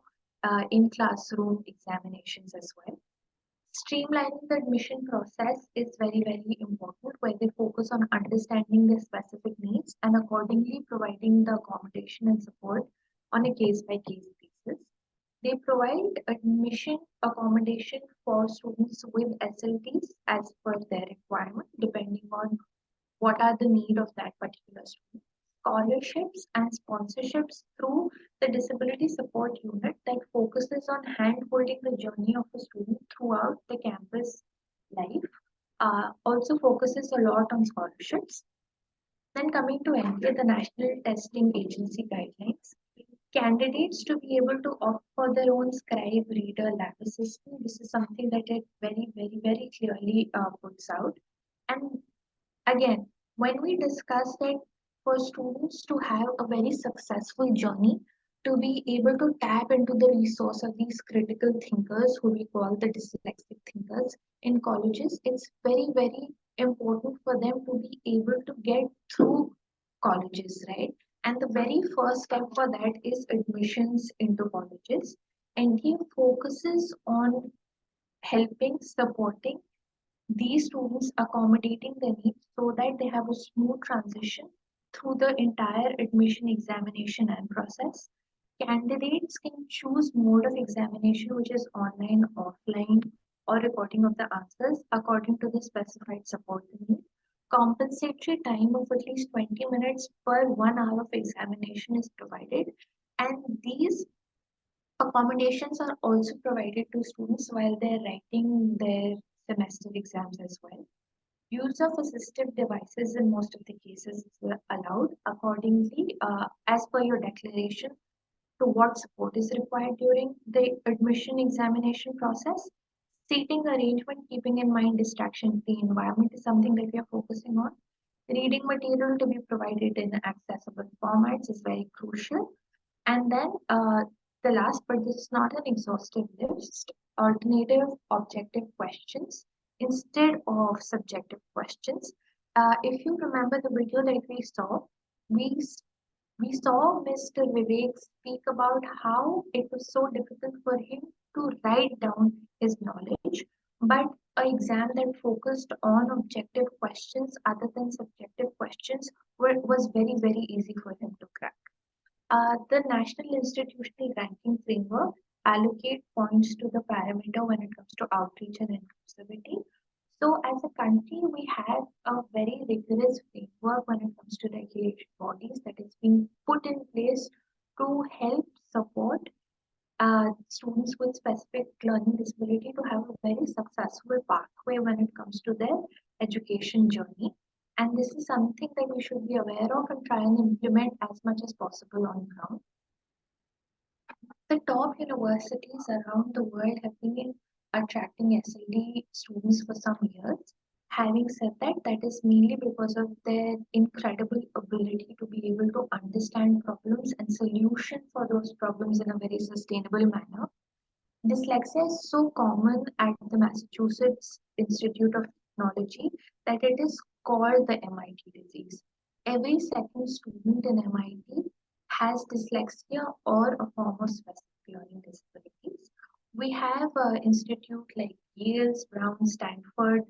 in-classroom examinations as well. Streamlining the admission process is very, very important, where they focus on understanding the specific needs and accordingly providing the accommodation and support on a case-by-case basis. They provide admission accommodation for students with SLTs as per their requirement, depending on what are the need of that particular student. Scholarships and sponsorships through the disability support unit that focuses on hand-holding the journey of a student throughout the campus life, also focuses a lot on scholarships. Then coming to NTA, the National Testing Agency guidelines, candidates to be able to opt for their own scribe, reader, lab assistant. This is something that it very, very, very clearly puts out. And again, when we discuss that for students to have a very successful journey, to be able to tap into the resource of these critical thinkers who we call the dyslexic thinkers in colleges, it's very, very important for them to be able to get through colleges, right? And the very first step for that is admissions into colleges. NTA focuses on helping, supporting these students, accommodating their needs so that they have a smooth transition through the entire admission examination and process. Candidates can choose mode of examination, which is online, offline, or recording of the answers according to the specified support they need. Compensatory time of at least 20 minutes per 1 hour of examination is provided, and these accommodations are also provided to students while they're writing their semester exams as well. Use of assistive devices in most of the cases is allowed accordingly as per your declaration to what support is required during the admission examination process. Seating arrangement, keeping in mind distraction-free environment is something that we are focusing on. Reading material to be provided in accessible formats is very crucial. And then the last, but this is not an exhaustive list, alternative objective questions instead of subjective questions. If you remember the video that we saw, we we saw Mr. Vivek speak about how it was so difficult for him to write down his knowledge, but an exam that focused on objective questions other than subjective questions was very, very easy for him to crack. The National Institutional Ranking Framework allocate points to the parameter when it comes to outreach and inclusivity. So as a country, we have a very rigorous framework when it comes to regulation bodies that is being put in place to help support students with specific learning disability to have a very successful pathway when it comes to their education journey. And this is something that we should be aware of and try and implement as much as possible on ground. The top universities around the world have been attracting SLD students for some years. Having said that, that is mainly because of their incredible ability to be able to understand problems and solution for those problems in a very sustainable manner. Dyslexia is so common at the Massachusetts Institute of Technology that it is called the MIT disease. Every second student in MIT has dyslexia or a form of specific learning disabilities. we have an institute like Yale's, Brown, Stanford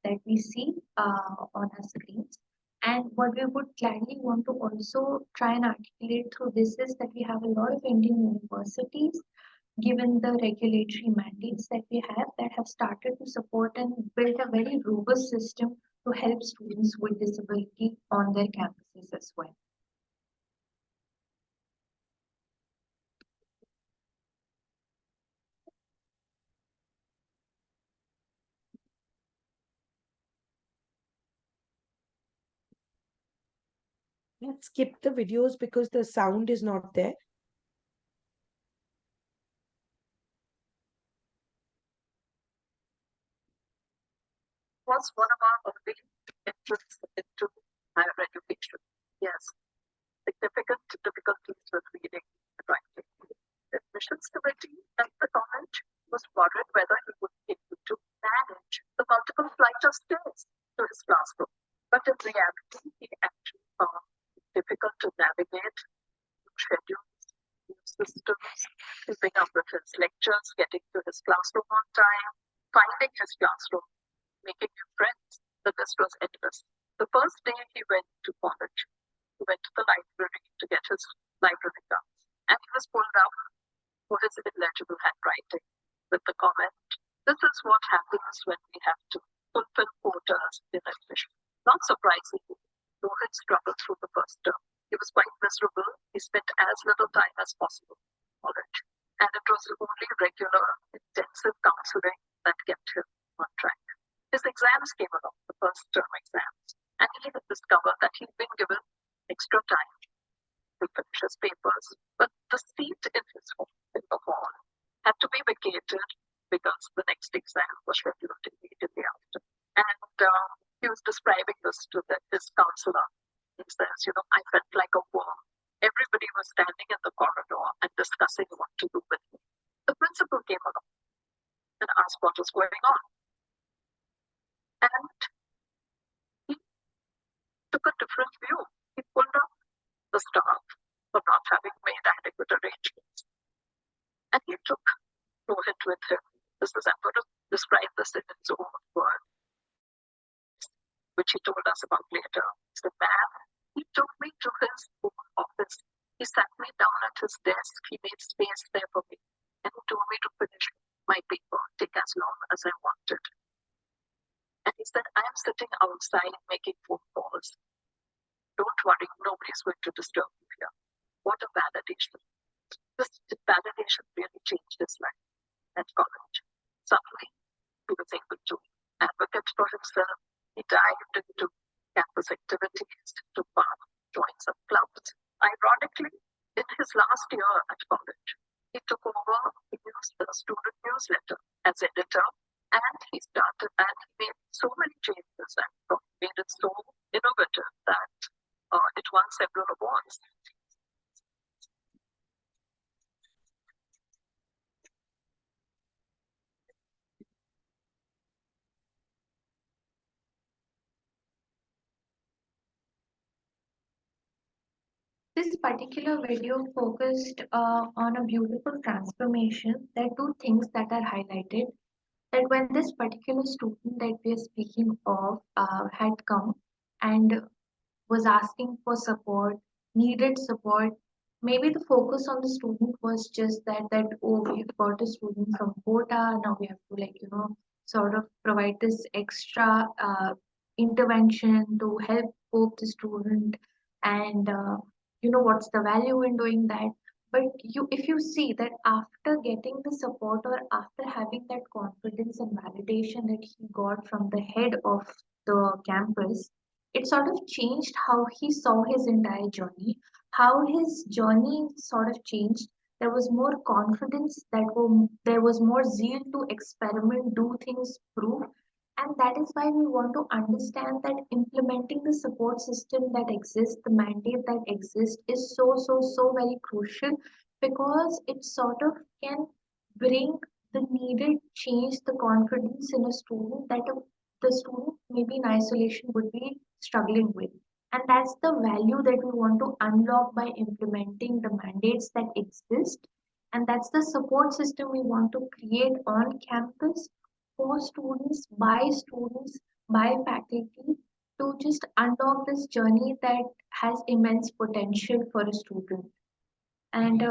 that we see on our screens. And what we would gladly want to also try and articulate through this is that we have a lot of Indian universities, given the regulatory mandates that we have, that have started to support and build a very robust system to help students with disability on their campuses as well. Let's skip the videos because the sound is not there. Was one of our early entrants into higher education. Yes, significant difficulties with reading and writing. The admissions committee at the college was worried whether he would be able to manage the multiple flights of stairs to his classroom. But in reality, he actually found it difficult to navigate schedules, new systems, keeping up with his lectures, getting to his classroom on time, finding his classroom, making new friends. The list was endless. The first day he went to college, he went to the library to get his library cards, and he was pulled out for his illegible handwriting with the comment, "This is what happens when we have to fulfill quotas in admission." Not surprisingly, Rohit struggled through the first term. He was quite miserable. He spent as little time as possible in college, and it was only regular, intensive counseling that kept him on track. His exams came along, the first term exams, and he had discovered that he'd been given extra time to finish his papers, but the seat in his home, in the hall, had to be vacated because the next exam was scheduled immediately after. And he was describing this to his counselor. He says, I felt like a worm. Everybody was standing in the corridor and discussing what to do with me. The principal came along and asked what was going on. And he took a different view. He pulled up the staff for not having made adequate arrangements. And he took Rohit with him. I'm going to describe this in his own words, which he told us about later. He said, "Man, he took me to his own office. He sat me down at his desk. He made space there for me. And he told me to finish my paper, take as long as I wanted. And he said, I am sitting outside making phone calls. Don't worry, nobody's going to disturb you here." What a validation. This validation really changed his life at college. Suddenly, he was able to advocate for himself. He dived into campus activities, took part, joined some clubs. Ironically, in his last year at college, he took over the student newsletter as editor, and he made so many changes and made it so innovative that it won several awards. This particular video focused on a beautiful transformation. There are two things that are highlighted. That when this particular student that we are speaking of had come and was asking for support, needed support, maybe the focus on the student was just that oh, we've got a student from quota, now we have to sort of provide this extra intervention to help cope the student, and what's the value in doing that. But if you see that after getting the support, or after having that confidence and validation that he got from the head of the campus, it sort of changed how he saw his entire journey, how his journey sort of changed. There was more confidence, there was more zeal to experiment, do things, prove. And that is why we want to understand that implementing the support system that exists, the mandate that exists, is so very crucial, because it sort of can bring the needed change, the confidence in a student that the student maybe in isolation would be struggling with. And that's the value that we want to unlock by implementing the mandates that exist. And that's the support system we want to create on campus for students, by faculty, to just unlock this journey that has immense potential for a student. And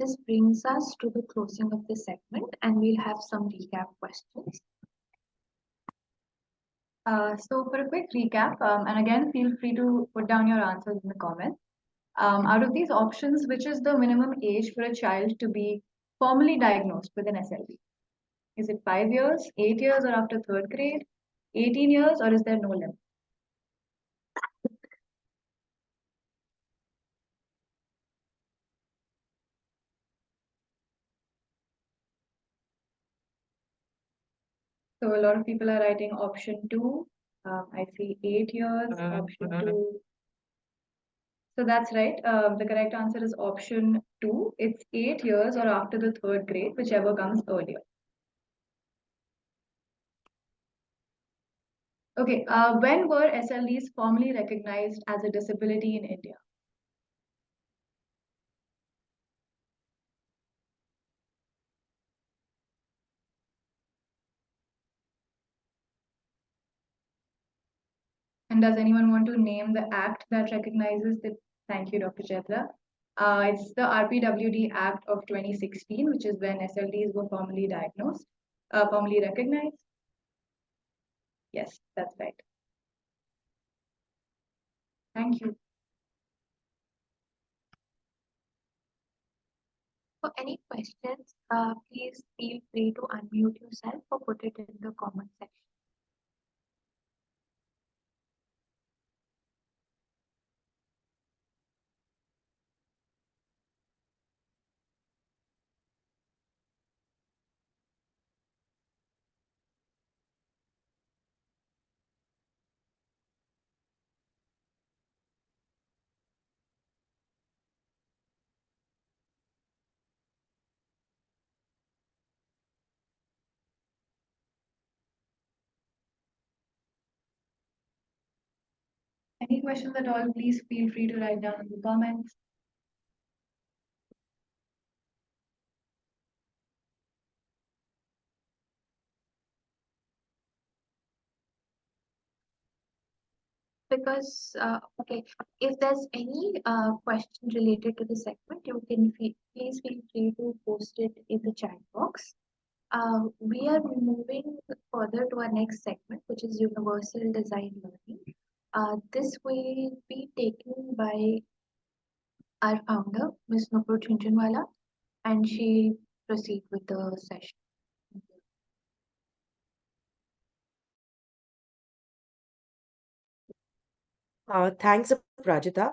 this brings us to the closing of this segment, and we'll have some recap questions. So for a quick recap, and again, feel free to put down your answers in the comments. Out of these options, which is the minimum age for a child to be formally diagnosed with an SLD? Is it 5 years, 8 years, or after third grade, 18 years, or is there no limit? So a lot of people are writing option 2. I see 8 years, option 2. So that's right. The correct answer is option 2. It's 8 years or after the third grade, whichever comes earlier. Okay, when were SLDs formally recognized as a disability in India? And does anyone want to name the act that recognizes the? Thank you, Dr. Chetla. It's the RPWD Act of 2016, which is when SLDs were formally diagnosed, formally recognized. Yes, that's right. Thank you. For any questions, please feel free to unmute yourself or put it in the comment section. Any questions at all, please feel free to write down in the comments. Because, okay, if there's any question related to the segment, you can please feel free to post it in the chat box. We are moving further to our next segment, which is universal design learning. This will be taken by our founder, Ms. Nupur Chunchunwala, and she'll proceed with the session. Thanks, Prajita.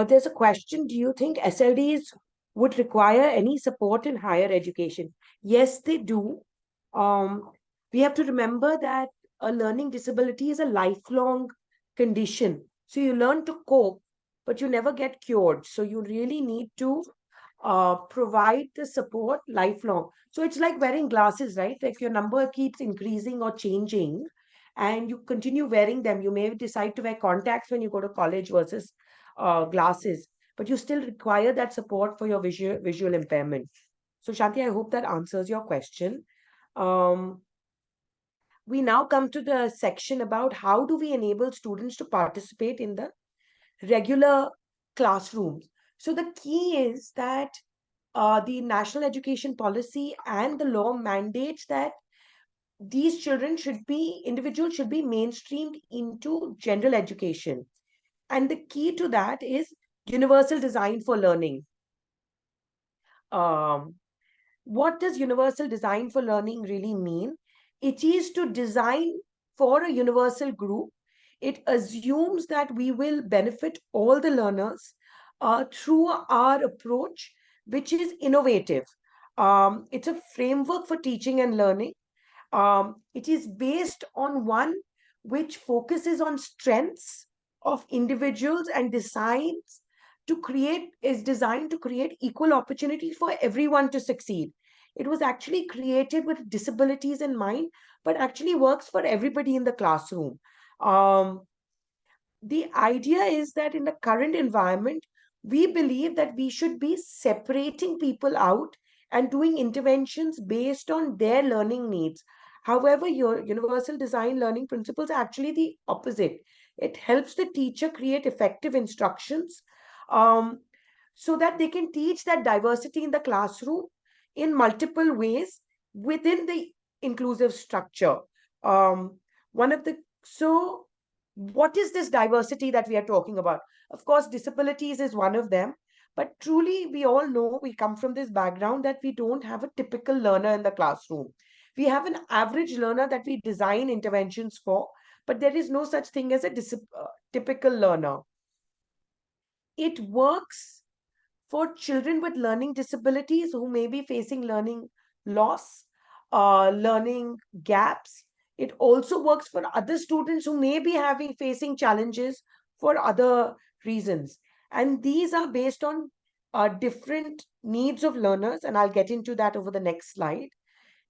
There's a question. Do you think SLDs would require any support in higher education? Yes, they do. We have to remember that a learning disability is a lifelong condition. So you learn to cope, but you never get cured. So you really need to provide the support lifelong. So it's like wearing glasses, right? If your number keeps increasing or changing and you continue wearing them, you may decide to wear contacts when you go to college versus glasses, but you still require that support for your visual impairment. So Shanti, I hope that answers your question. We now come to the section about how do we enable students to participate in the regular classrooms. So the key is that the national education policy and the law mandates that these individuals should be mainstreamed into general education. And the key to that is universal design for learning. What does universal design for learning really mean? It is to design for a universal group. It assumes that we will benefit all the learners through our approach, which is innovative. It's a framework for teaching and learning. It is based on one which focuses on strengths of individuals and is designed to create equal opportunities for everyone to succeed. It was actually created with disabilities in mind, but actually works for everybody in the classroom. the idea is that in the current environment, we believe that we should be separating people out and doing interventions based on their learning needs. However, your universal design learning principles are actually the opposite. It helps the teacher create effective instructions, um, so that they can teach that diversity in the classroom in multiple ways within the inclusive structure. One of the so what is this diversity that we are talking about? Of course, disabilities is one of them, but truly, we all know, we come from this background that we don't have a typical learner in the classroom. We have an average learner that we design interventions for, but there is no such thing as a typical learner. It works for children with learning disabilities who may be facing learning loss, learning gaps. It also works for other students who may be facing challenges for other reasons. And these are based on different needs of learners, and I'll get into that over the next slide.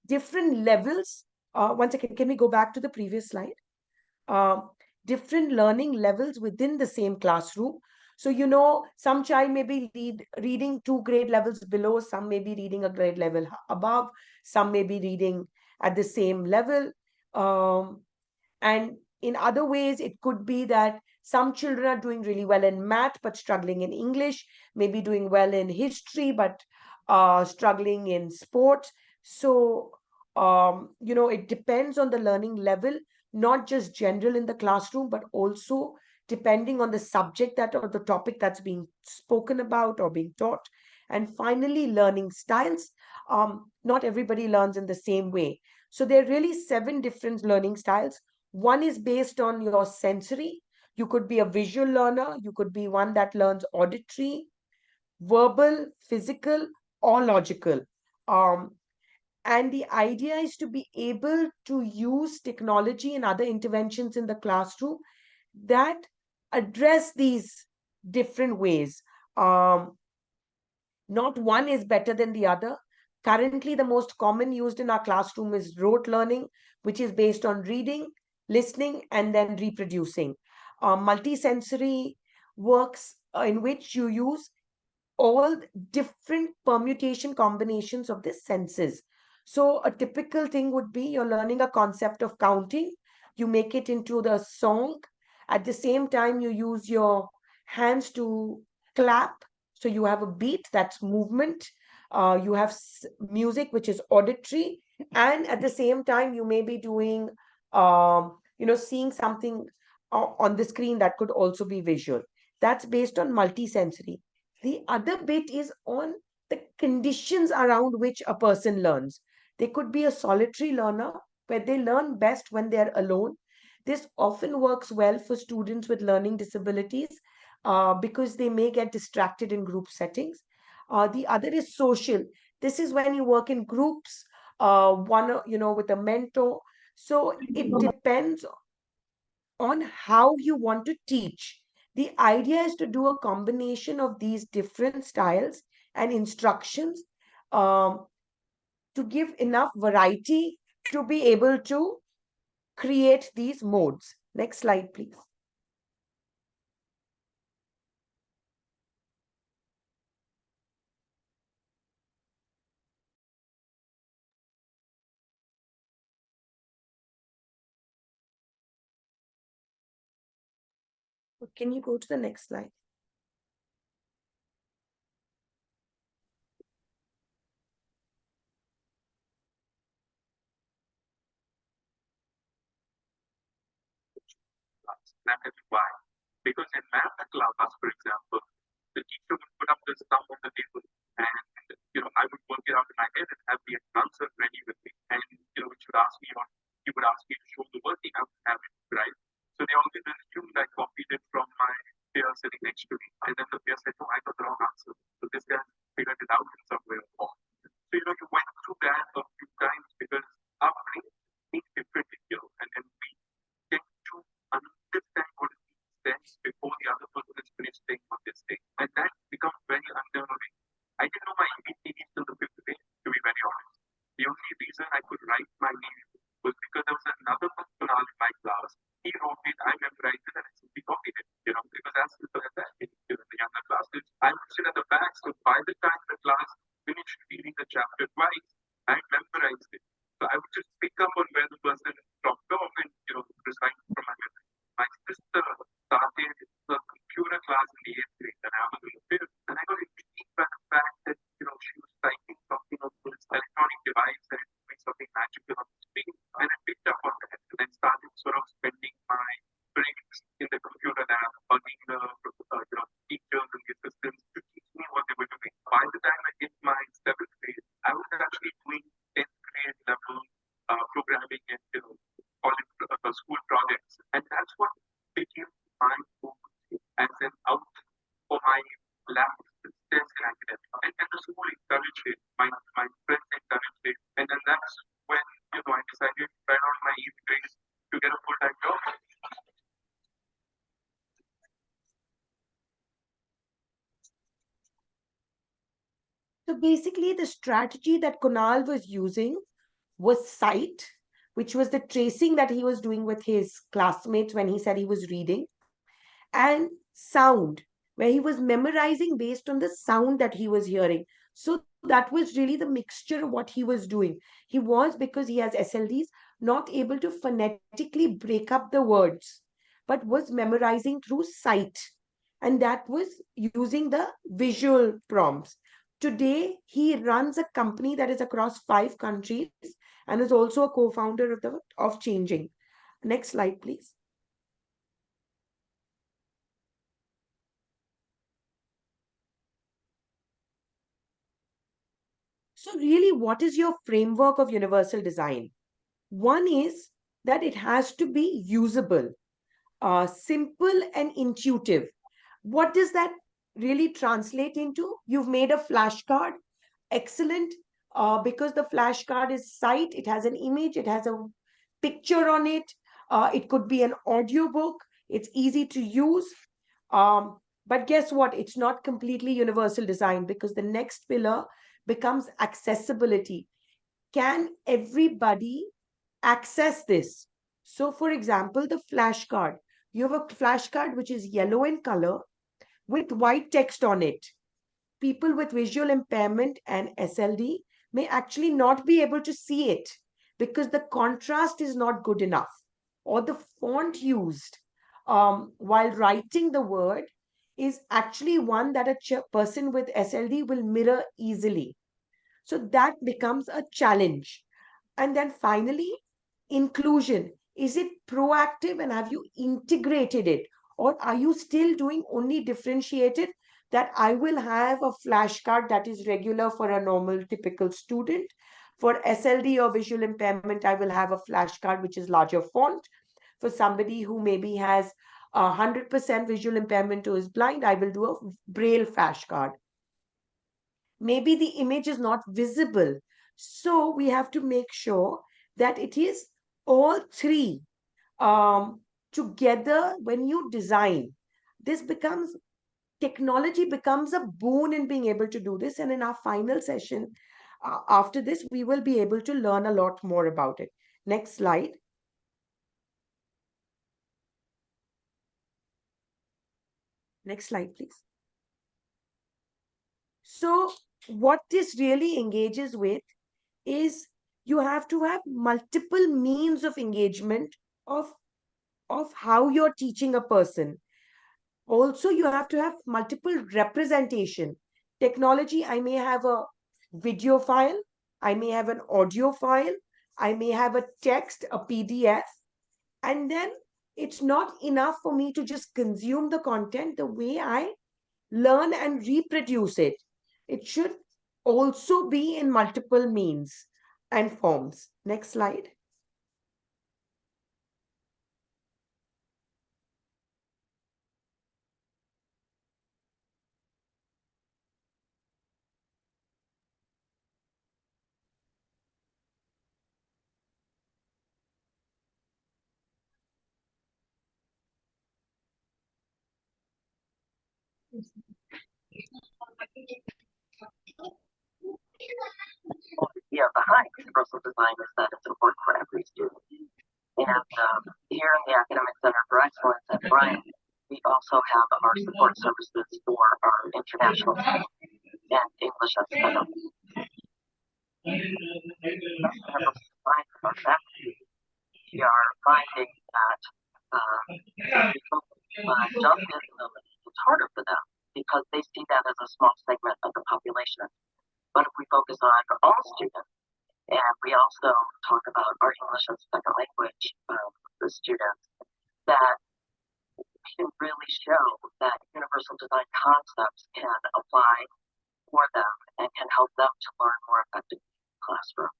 Different levels. One second, can we go back to the previous slide? uh, Different learning levels within the same classroom. So, some child may be reading 2 grade levels below, some may be reading a grade level above, some may be reading at the same level. And in other ways, it could be that some children are doing really well in math but struggling in English, maybe doing well in history but struggling in sports. So, it depends on the learning level, not just general in the classroom, but also depending on the subject that or the topic that's being spoken about or being taught. And finally, learning styles. Not everybody learns in the same way. So there are really 7 different learning styles. One is based on your sensory. You could be a visual learner. You could be one that learns auditory, verbal, physical, or logical. Um, and the idea is to be able to use technology and other interventions in the classroom that address these different ways. Not one is better than the other. Currently, the most common used in our classroom is rote learning, which is based on reading, listening, and then reproducing. Multisensory works in which you use all different permutation combinations of the senses. So a typical thing would be you're learning a concept of counting, you make it into the song. At the same time, you use your hands to clap. So you have a beat, that's movement. You have music, which is auditory. And at the same time, you may be doing, seeing something on the screen that could also be visual. That's based on multisensory. The other bit is on the conditions around which a person learns. They could be a solitary learner where they learn best when they're alone. This often works well for students with learning disabilities because they may get distracted in group settings. The other is social. This is when you work in groups, one, with a mentor. So it depends on how you want to teach. The idea is to do a combination of these different styles and instructions, um, to give enough variety to be able to create these modes. Next slide, please. Can you go to the next slide? That is why. Because in math class, for example, the teacher would put up the sum on the table, and I would work it out in my head and have the answer ready with me. And it should ask me, or he would ask me to show the working, I would have it, right? So they always assumed I copied it from my peer sitting next to me. And then the peer said, "Oh, I got the wrong answer." So this guy figured it out in some way or form. So you went through that a few times because our brain thinks differently, and then we tend to understand what it sense before the other person is finished saying what they say. And that becomes very unnerving. I didn't know my ABCDs till the 5th day, to be very honest. The only reason I could write my name was because there was another Kunal in my class. He wrote it, I memorized it, and I simply copied it. finished reading the chapter twice, I memorized it. So I would just pick up on where the person dropped off and, recite from my memory. My sister started her computer class in the 8th grade, and I was in the 5th, and I got intrigued by the fact that, she was typing something on this electronic device and it doing something magical on the screen, and I picked up on that, and then started sort of spending my breaks in the computer lab, bugging the, teachers and the assistants to teach me what they were doing. By the time I hit my 7th grade, I was actually doing 10th grade level programming and, college school projects, and that's what became my focus as an out for my lab success in academics. And the school encouraged it, my friends encouraged it, and then that's when, I decided right out of my 8th grade to get a full-time job. So basically, the strategy that Kunal was using was sight, which was the tracing that he was doing with his classmates when he said he was reading, and sound, where he was memorizing based on the sound that he was hearing. So that was really the mixture of what he was doing. He was, because he has SLDs, not able to phonetically break up the words, but was memorizing through sight. And that was using the visual prompts. Today, he runs a company that is across 5 countries and is also a co-founder of ChangeInkk. Next slide, please. So really, what is your framework of universal design? One is that it has to be usable, simple and intuitive. What does that really translate into? You've made a flashcard. Excellent. Because the flashcard is sight, it has an image, it has a picture on it. It could be an audiobook. It's easy to use. But guess what? It's not completely universal design, because the next pillar becomes accessibility. Can everybody access this? So, for example, the flashcard. You have a flashcard which is yellow in color with white text on it. People with visual impairment and SLD may actually not be able to see it because the contrast is not good enough, or the font used while writing the word is actually one that a person with SLD will mirror easily. So that becomes a challenge. And then finally, inclusion. Is it proactive and have you integrated it? Or are you still doing only differentiated, that I will have a flashcard that is regular for a normal, typical student? For SLD or visual impairment, I will have a flashcard which is larger font. For somebody who maybe has 100% visual impairment or is blind, I will do a braille flashcard. Maybe the image is not visible. So we have to make sure that it is all three together when you design. Technology becomes a boon in being able to do this. And in our final session, after this, we will be able to learn a lot more about it. Next slide. Next slide, please. So what this really engages with is you have to have multiple means of engagement of how you're teaching a person. Also, you have to have multiple representation. Technology, I may have a video file, I may have an audio file, I may have a text, a PDF, and then it's not enough for me to just consume the content. The way I learn and reproduce it, it should also be in multiple means and forms. Next slide. Yeah, behind universal design is that it's important for every student. And here in the Academic Center for Excellence at Bryant, we also have our support services for our international and English as finding that people just disability, it's harder for them because they see that as a small segment of the population. But if we focus on all students, and we also talk about our English as a second language the students, that can really show that universal design concepts can apply for them and can help them to learn more effectively in the classroom.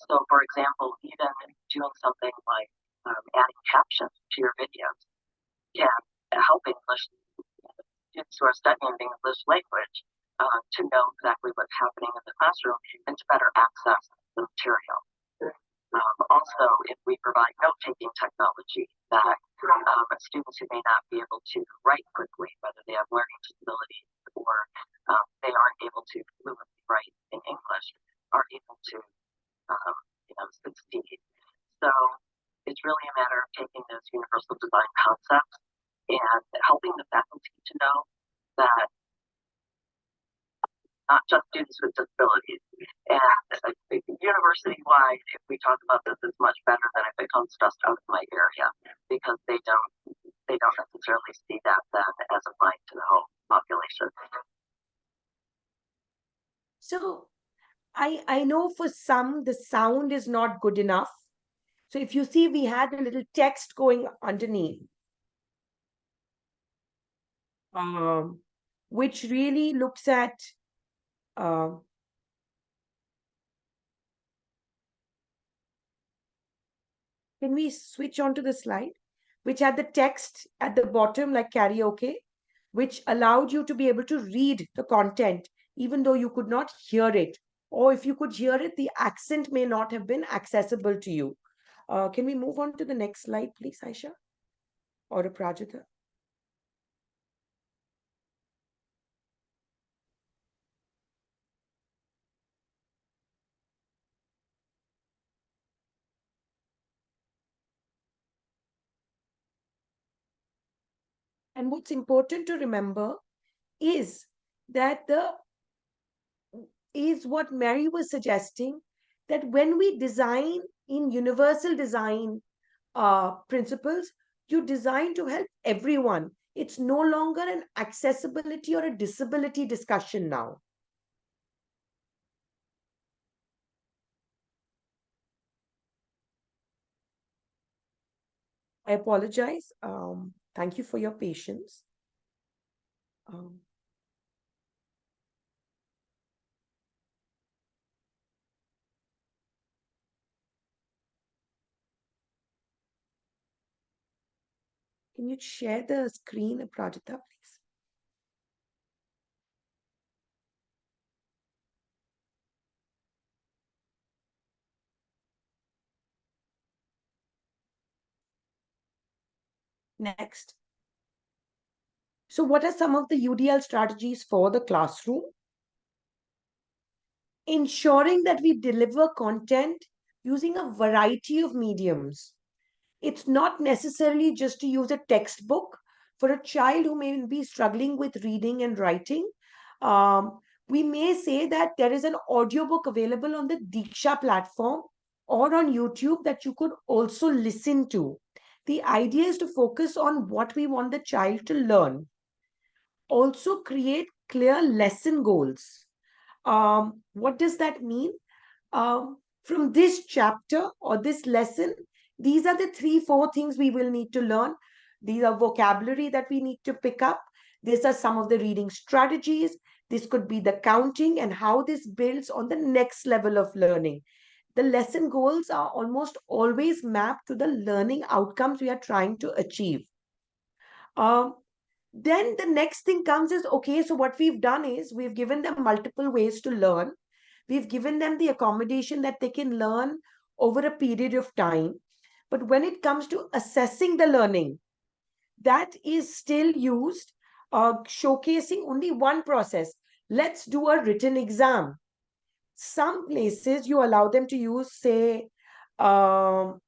So, for example, even doing something like adding captions to your videos can help English students who are studying the English language to know exactly what's happening in the classroom and to better access the material. Also, if we provide note-taking technology that students who may not be able to write quickly, whether they have learning disabilities or they aren't able to fluently write in English, are able to succeed. So it's really a matter of taking those universal design concepts and helping the faculty to know that not just students with disabilities. And university-wide, if we talk about this, is much better than if it comes just out of my area, because they don't necessarily see that then as applying to the whole population. So I know for some the sound is not good enough. So if you see, we had a little text going underneath, which really looks at can we switch on to the slide, which had the text at the bottom like karaoke, which allowed you to be able to read the content, even though you could not hear it. Or if you could hear it, the accent may not have been accessible to you. Can we move on to the next slide, please, Aisha? Or Prajita? And what's important to remember is that is what Mary was suggesting, that when we design in universal design principles, you design to help everyone. It's no longer an accessibility or a disability discussion now. I apologize. Thank you for your patience. Can you share the screen, Prajita, please? Next. So what are some of the UDL strategies for the classroom? Ensuring that we deliver content using a variety of mediums. It's not necessarily just to use a textbook. For a child who may be struggling with reading and writing, we may say that there is an audiobook available on the Diksha platform or on YouTube that you could also listen to. The idea is to focus on what we want the child to learn. Also create clear lesson goals. What does that mean? From this chapter or this lesson, these are the 3-4 things we will need to learn. These are vocabulary that we need to pick up. These are some of the reading strategies. This could be the counting and how this builds on the next level of learning. The lesson goals are almost always mapped to the learning outcomes we are trying to achieve. Then the next thing comes is, okay, so what we've done is we've given them multiple ways to learn. We've given them the accommodation that they can learn over a period of time. But when it comes to assessing the learning, that is still used, showcasing only one process. Let's do a written exam. Some places you allow them to use, say, you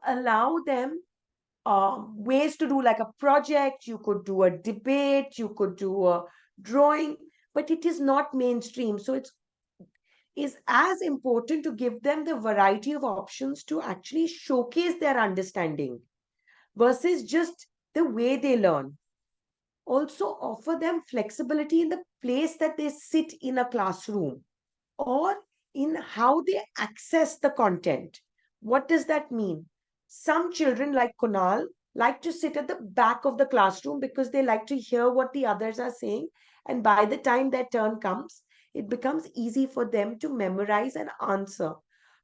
allow them ways to do like a project, you could do a debate, you could do a drawing, but it is not mainstream. So is as important to give them the variety of options to actually showcase their understanding versus just the way they learn. Also, offer them flexibility in the place that they sit in a classroom or in how they access the content. What does that mean? Some children, like Kunal, like to sit at the back of the classroom because they like to hear what the others are saying. And by the time their turn comes, it becomes easy for them to memorize and answer.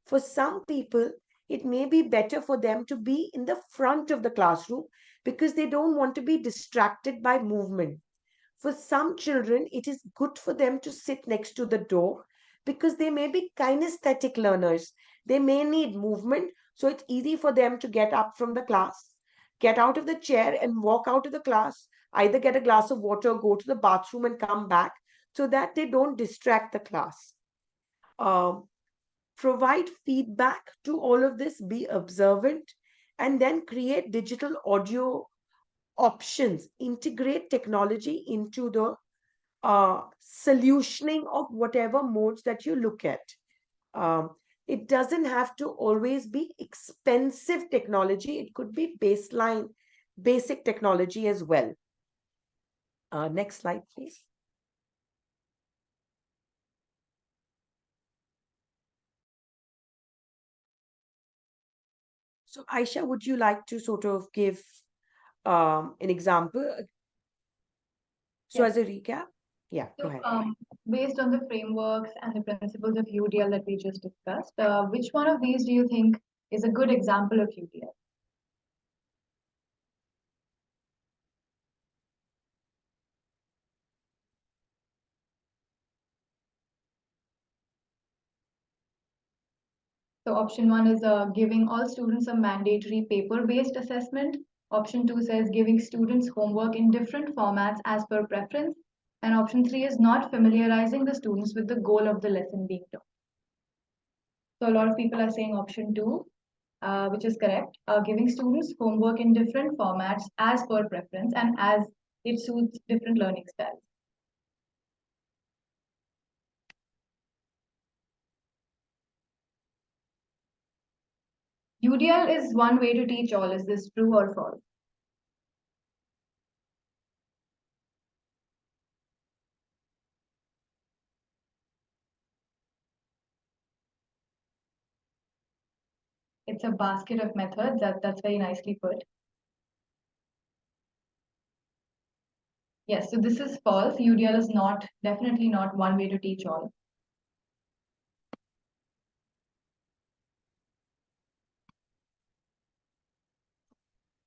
For some people, it may be better for them to be in the front of the classroom because they don't want to be distracted by movement. For some children, it is good for them to sit next to the door because they may be kinesthetic learners. They may need movement, so it's easy for them to get up from the class, get out of the chair and walk out of the class, either get a glass of water, go to the bathroom and come back so that they don't distract the class. Provide feedback to all of this, be observant, and then create digital audio options, integrate technology into the solutioning of whatever modes that you look at. It doesn't have to always be expensive technology. It could be baseline, basic technology as well. Next slide, please. So Aisha, would you like to sort of give an example? So Yes. as a recap, yeah, go ahead. Based on the frameworks and the principles of UDL that we just discussed, which one of these do you think is a good example of UDL? So option 1 is giving all students a mandatory paper-based assessment. Option 2 says giving students homework in different formats as per preference. And option 3 is not familiarizing the students with the goal of the lesson being taught. So a lot of people are saying option 2, which is correct, giving students homework in different formats as per preference and as it suits different learning styles. UDL is one way to teach all. Is this true or false? It's a basket of methods. That's very nicely put. Yes, so this is false. UDL is definitely not one way to teach all.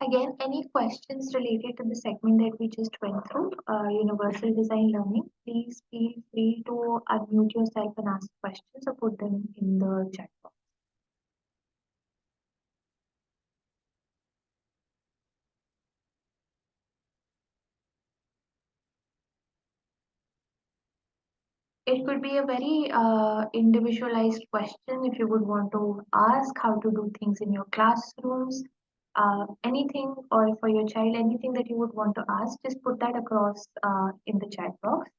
Again, any questions related to the segment that we just went through, universal design learning, please feel free to unmute yourself and ask questions or put them in the chat box. It could be a very individualized question if you would want to ask how to do things in your classrooms, anything, or for your child, anything that you would want to ask, just put that across in the chat box.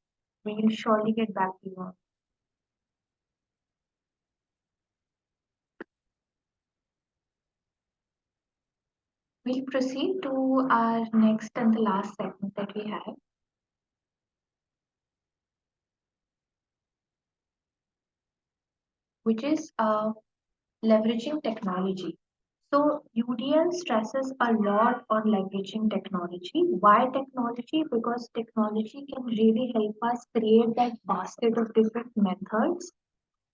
We'll surely get back to you. We'll proceed to our next and the last segment that we have, which is leveraging technology. So UDL stresses a lot on leveraging technology. Why technology? Because technology can really help us create that basket of different methods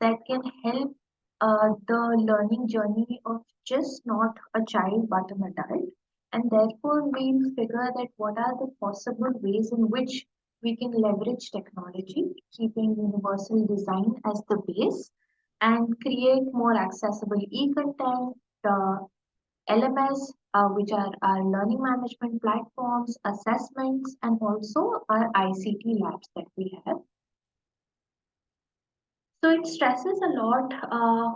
that can help the learning journey of just not a child but an adult. And therefore, we'll figure that what are the possible ways in which we can leverage technology, keeping universal design as the base, and create more accessible e-content, LMS, which are our learning management platforms, assessments, and also our ICT labs that we have. So it stresses a lot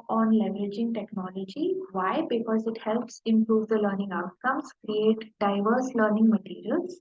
on leveraging technology. Why? Because it helps improve the learning outcomes, create diverse learning materials,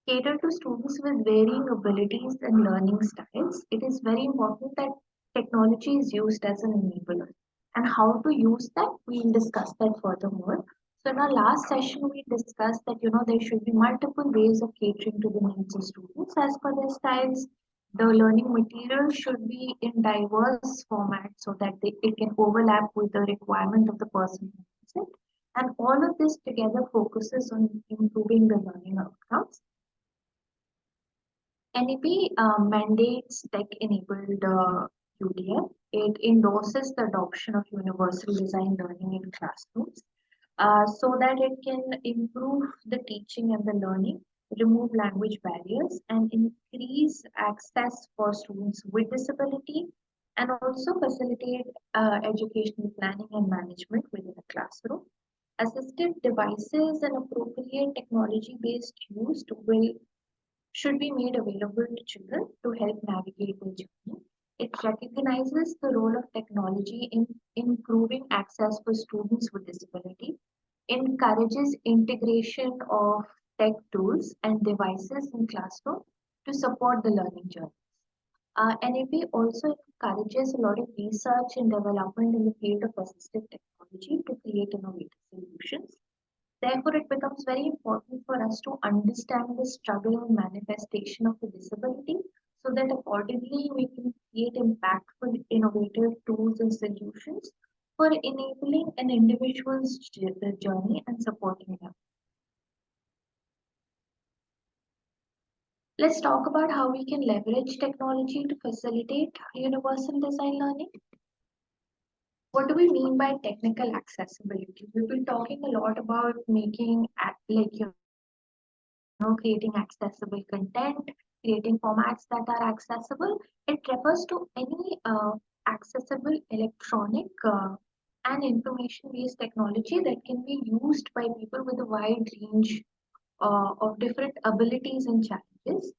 cater to students with varying abilities and learning styles. It is very important that technology is used as an enabler. And how to use that, we'll discuss that furthermore. So in our last session, we discussed that there should be multiple ways of catering to the needs of students as per their styles. The learning material should be in diverse formats so that it can overlap with the requirement of the person who needs it. And all of this together focuses on improving the learning outcomes. NEP mandates tech-enabled UDL. It endorses the adoption of universal design learning in classrooms so that it can improve the teaching and the learning, remove language barriers, and increase access for students with disability, and also facilitate educational planning and management within a classroom. Assistive devices and appropriate technology-based use should be made available to children to help navigate the journey. It recognizes the role of technology in improving access for students with disability, encourages integration of tech tools and devices in classroom to support the learning journey. NAP also encourages a lot of research and development in the field of assistive technology to create innovative solutions. Therefore, it becomes very important for us to understand the struggle and manifestation of the disability so that accordingly we can create impactful, innovative tools and solutions for enabling an individual's journey and supporting them. Let's talk about how we can leverage technology to facilitate universal design learning. What do we mean by technical accessibility? We've been talking a lot about making creating accessible content, creating formats that are accessible. It refers to any accessible electronic and information-based technology that can be used by people with a wide range of different abilities and challenges.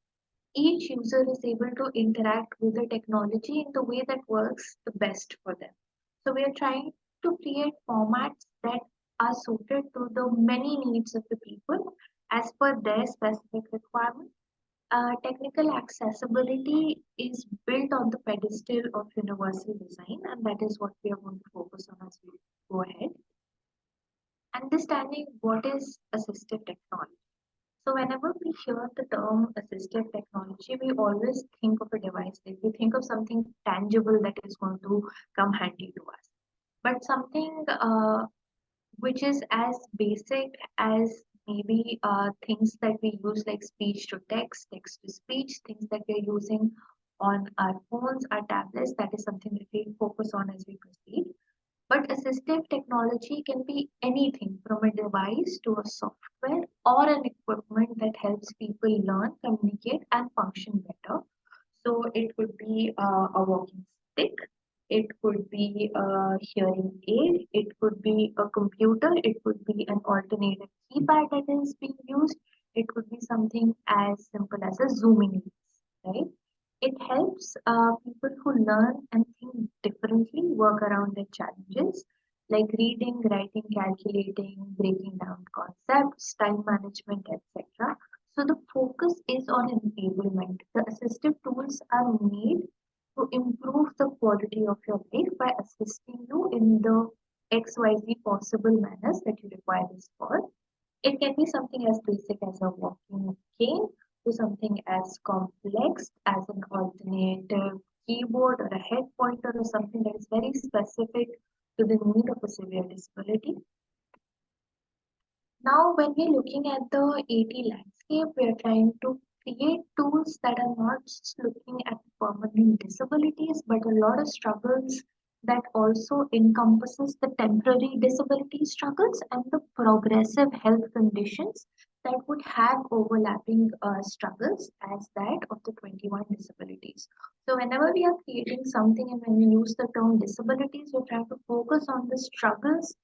Each user is able to interact with the technology in the way that works the best for them. So we are trying to create formats that are suited to the many needs of the people as per their specific requirement. Technical accessibility is built on the pedestal of universal design, and that is what we are going to focus on as we go ahead. Understanding what is assistive technology. So whenever we hear the term assistive technology, we always think of a device. Like we think of something tangible that is going to come handy to us. But something which is as basic as maybe things that we use like speech to text, text to speech, things that we're using on our phones, our tablets, that is something that we focus on as we proceed. But assistive technology can be anything from a device to a software or an equipment that helps people learn, communicate, and function better. So it could be a walking stick, it could be a hearing aid, it could be a computer, it could be an alternative keypad that is being used, it could be something as simple as a zooming lens, right? It helps people who learn and think differently work around their challenges like reading, writing, calculating, breaking down concepts, time management, etc. So the focus is on enablement. The assistive tools are made to improve the quality of your life by assisting you in the XYZ possible manners that you require this for. It can be something as basic as a walking cane to something as complex as an alternative keyboard or a head pointer or something that is very specific to the need of a severe disability. Now, when we're looking at the AT landscape, we're trying to create tools that are not just looking at permanent disabilities, but a lot of struggles that also encompasses the temporary disability struggles and the progressive health conditions that would have overlapping struggles as that of the 21 disabilities. So whenever we are creating something and when we use the term disabilities, we're trying to focus on the struggles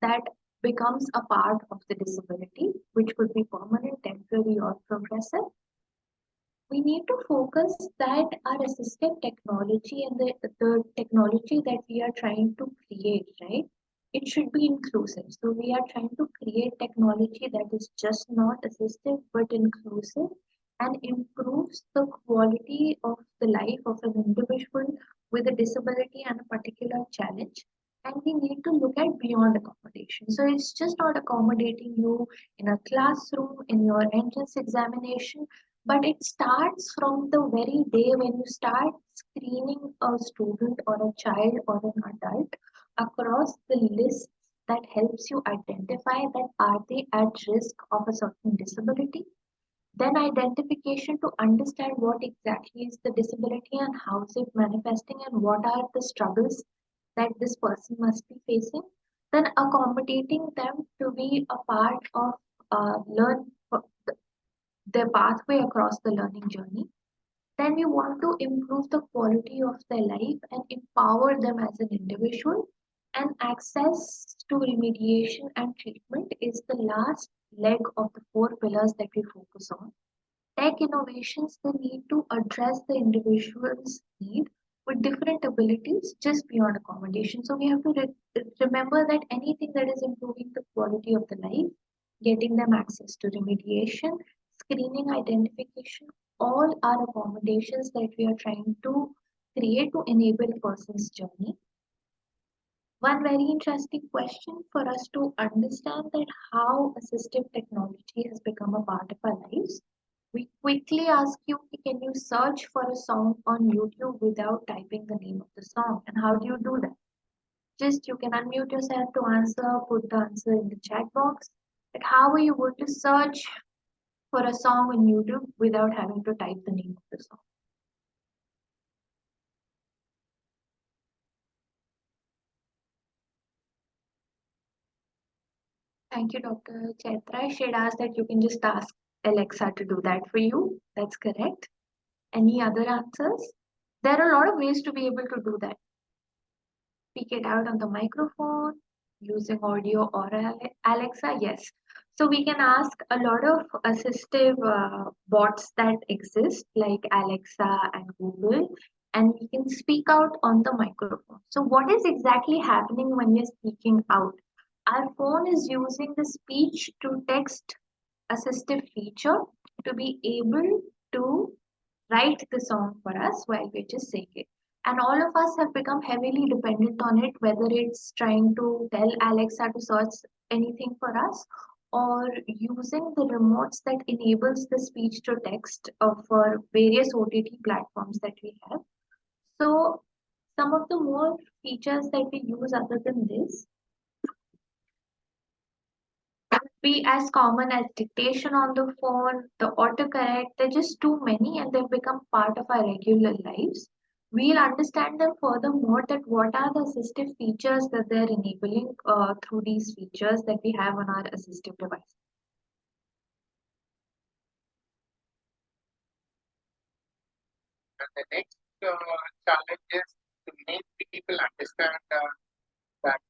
that becomes a part of the disability, which could be permanent, temporary, or progressive. We need to focus that our assistive technology and the technology that we are trying to create, right? It should be inclusive. So we are trying to create technology that is just not assistive but inclusive and improves the quality of the life of an individual with with a disability and a particular challenge, and we need to look at beyond accommodation. So it's just not accommodating you in a classroom, in your entrance examination, but it starts from the very day when you start screening a student or a child or an adult across the list that helps you identify that are they at risk of a certain disability. Then identification to understand what exactly is the disability and how is it manifesting and what are the struggles that this person must be facing. Then accommodating them to be a part of learn their pathway across the learning journey. Then we want to improve the quality of their life and empower them as an individual. And access to remediation and treatment is the last leg of the four pillars that we focus on. Tech innovations, they need to address the individual's need with different abilities just beyond accommodation. So we have to remember that anything that is improving the quality of the life, getting them access to remediation, screening, identification, all are accommodations that we are trying to create to enable a person's journey. One very interesting question for us to understand that how assistive technology has become a part of our lives. We quickly ask you, can you search for a song on YouTube without typing the name of the song? And how do you do that? Just you can unmute yourself to answer, put the answer in the chat box. But how are you going to search for a song on YouTube without having to type the name of the song? Thank you, Dr. Chaitra. She'd asked that you can just ask Alexa to do that for you. That's correct. Any other answers? There are a lot of ways to be able to do that. Speak it out on the microphone, using audio or Alexa, yes. So we can ask a lot of assistive bots that exist like Alexa and Google, and we can speak out on the microphone. So what is exactly happening when we're speaking out? Our phone is using the speech to text assistive feature to be able to write the song for us while we're just saying it. And all of us have become heavily dependent on it, whether it's trying to tell Alexa to search anything for us or using the remotes that enables the speech to text for various OTT platforms that we have. So some of the more features that we use other than this be as common as dictation on the phone, the autocorrect. They're just too many and they've become part of our regular lives. We'll understand them furthermore that what are the assistive features that they're enabling through these features that we have on our assistive device. And the next challenge is to make people understand that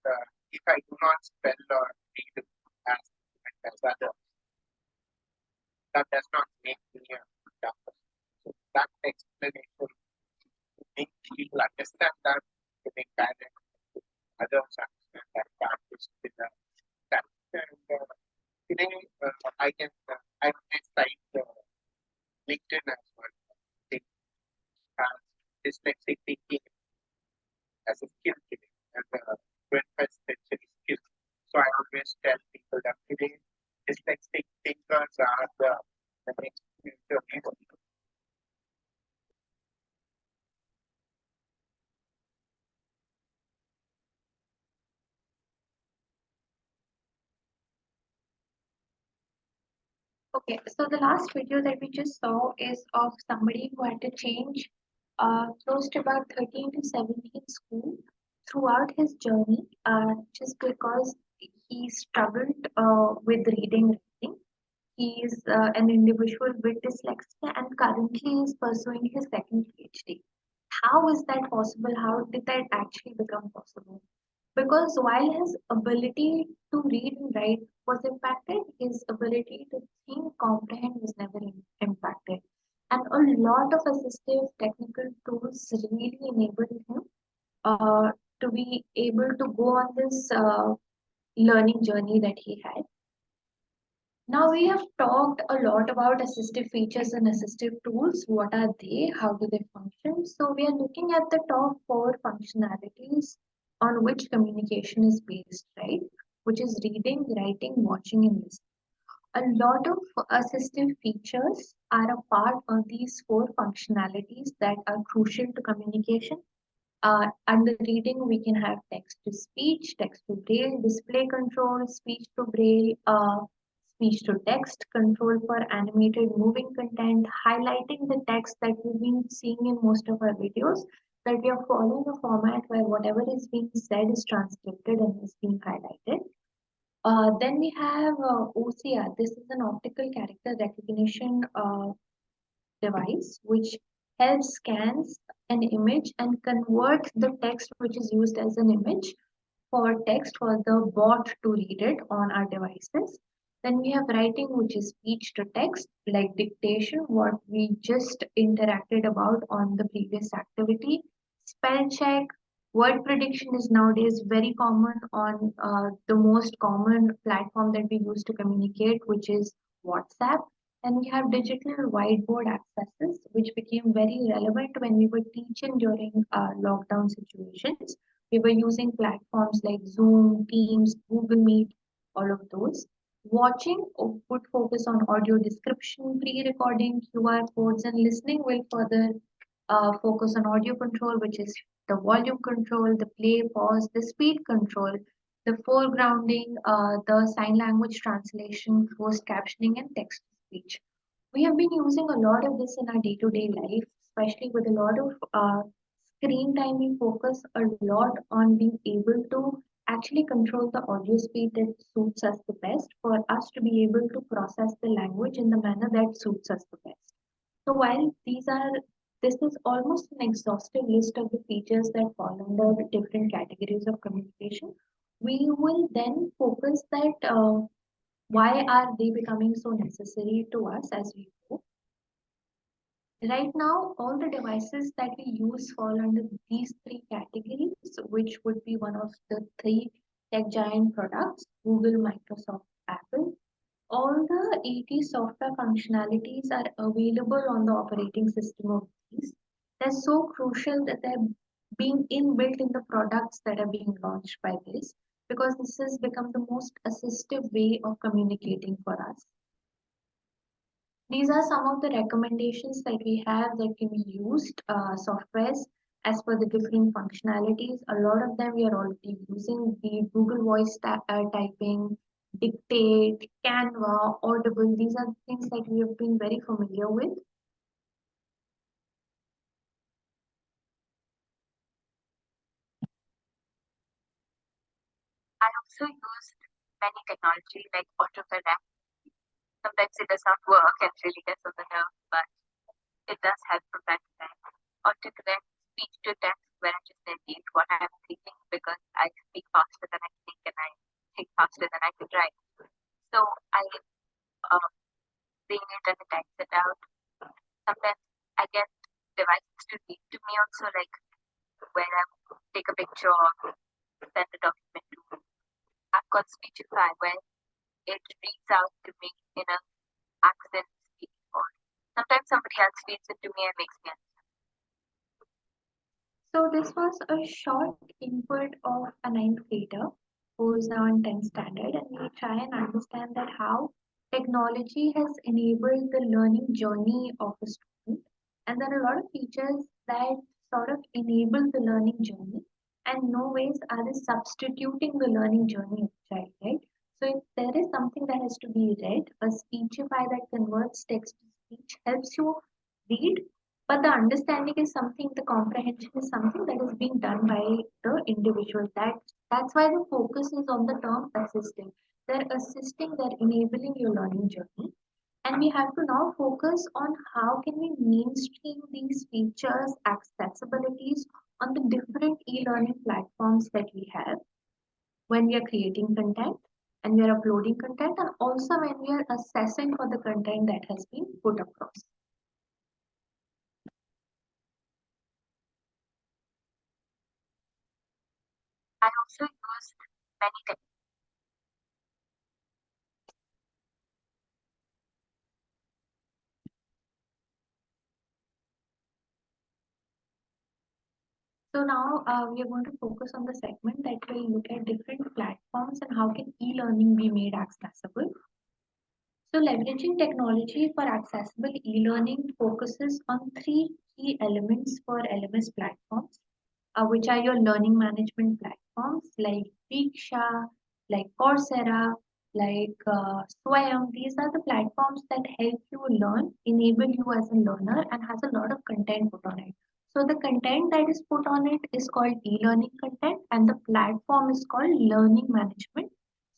if I do not spell or read as others, that does not make me a good person. So that explanation to make people understand that, to make parents, others understand that is with the talent. And today I may cite LinkedIn as well. It has dyslexic thinking as a skill today, as a 21st century skill. So I always tell people that today dyslexic thinkers are the next future leaders. Okay, so the last video that we just saw is of somebody who had to change close to about 13 to 17 schools throughout his journey just because he struggled with reading and writing. He is an individual with dyslexia and currently is pursuing his second PhD. How is that possible? How did that actually become possible? Because while his ability to read and write was impacted, his ability to think, comprehend was never impacted. And a lot of assistive technical tools really enabled him to be able to go on this learning journey that he had. Now we have talked a lot about assistive features and assistive tools. What are they? How do they function? So we are looking at the top 4 functionalities on which communication is based, right? Which is reading, writing, watching, and listening. A lot of assistive features are a part of these 4 functionalities that are crucial to communication. Under reading, we can have text to speech, text to braille, display control, speech to braille, speech to text, control for animated moving content, highlighting the text that we've been seeing in most of our videos, that we are following a format where whatever is being said is transcribed and is being highlighted. Then we have OCR. This is an optical character recognition device which helps scans an image and converts the text which is used as an image for text for the bot to read it on our devices. Then we have writing, which is speech to text, like dictation, what we just interacted about on the previous activity. Spell check, word prediction is nowadays very common on the most common platform that we use to communicate, which is WhatsApp. And we have digital whiteboard accesses, which became very relevant when we were teaching during lockdown situations. We were using platforms like Zoom, Teams, Google Meet, all of those. Watching would focus on audio description, pre-recording, QR codes, and listening will further focus on audio control, which is the volume control, the play, pause, the speed control, the foregrounding, the sign language translation, closed captioning, and text to speech. We have been using a lot of this in our day-to-day life, especially with a lot of screen time. We focus a lot on being able to actually control the audio speed that suits us the best for us to be able to process the language in the manner that suits us the best. So while this is almost an exhaustive list of the features that fall under different categories of communication, we will then focus that why are they becoming so necessary to us as we go. Right now, all the devices that we use fall under these 3 categories, which would be one of the 3 tech giant products, Google, Microsoft, Apple. All the 80 software functionalities are available on the operating system of these. They're so crucial that they're being inbuilt in the products that are being launched by this, because this has become the most assistive way of communicating for us. These are some of the recommendations that we have that can be used, softwares, as per the different functionalities. A lot of them we are already using, the Google Voice typing, Dictate, Canva, Audible. These are things that we have been very familiar with. I also use many technology like autocorrect. Sometimes it does not work and really gets on the nerve, but it does help from time to time. Autocorrect speech to text, where I just repeat what I'm thinking because I speak faster than I think and I think faster than I can write. So I bring it and it types it out. Sometimes I get devices to read to me also, like where I take a picture or send a document to. I've got Speechify where it reads out to me in an accent speech, or sometimes somebody else reads it to me and makes me understand. So this was a short input of a 9th grader who's now in 10th standard, and we try and understand that how technology has enabled the learning journey of a student. And there are a lot of features that sort of enable the learning journey, and no ways are they substituting the learning journey of the child, right? So if there is something that has to be read, a Speechify that converts text to speech helps you read, but the understanding is something, the comprehension is something that is being done by the individual. That's why the focus is on the term assisting. They're assisting, they're enabling your learning journey. And we have to now focus on how can we mainstream these features, accessibilities on the different e-learning platforms that we have when we are creating content and we are uploading content, and also when we are assessing for the content that has been put across. I also use many techniques. now we are going to focus on the segment that will look at different platforms and how can e-learning be made accessible. So leveraging technology for accessible e-learning focuses on three key elements for LMS platforms, which are your learning management platforms like Diksha, like Coursera, like Swayam. These are the platforms that help you learn, enable you as a learner, and has a lot of content put on it. So the content that is put on it is called e-learning content, and the platform is called learning management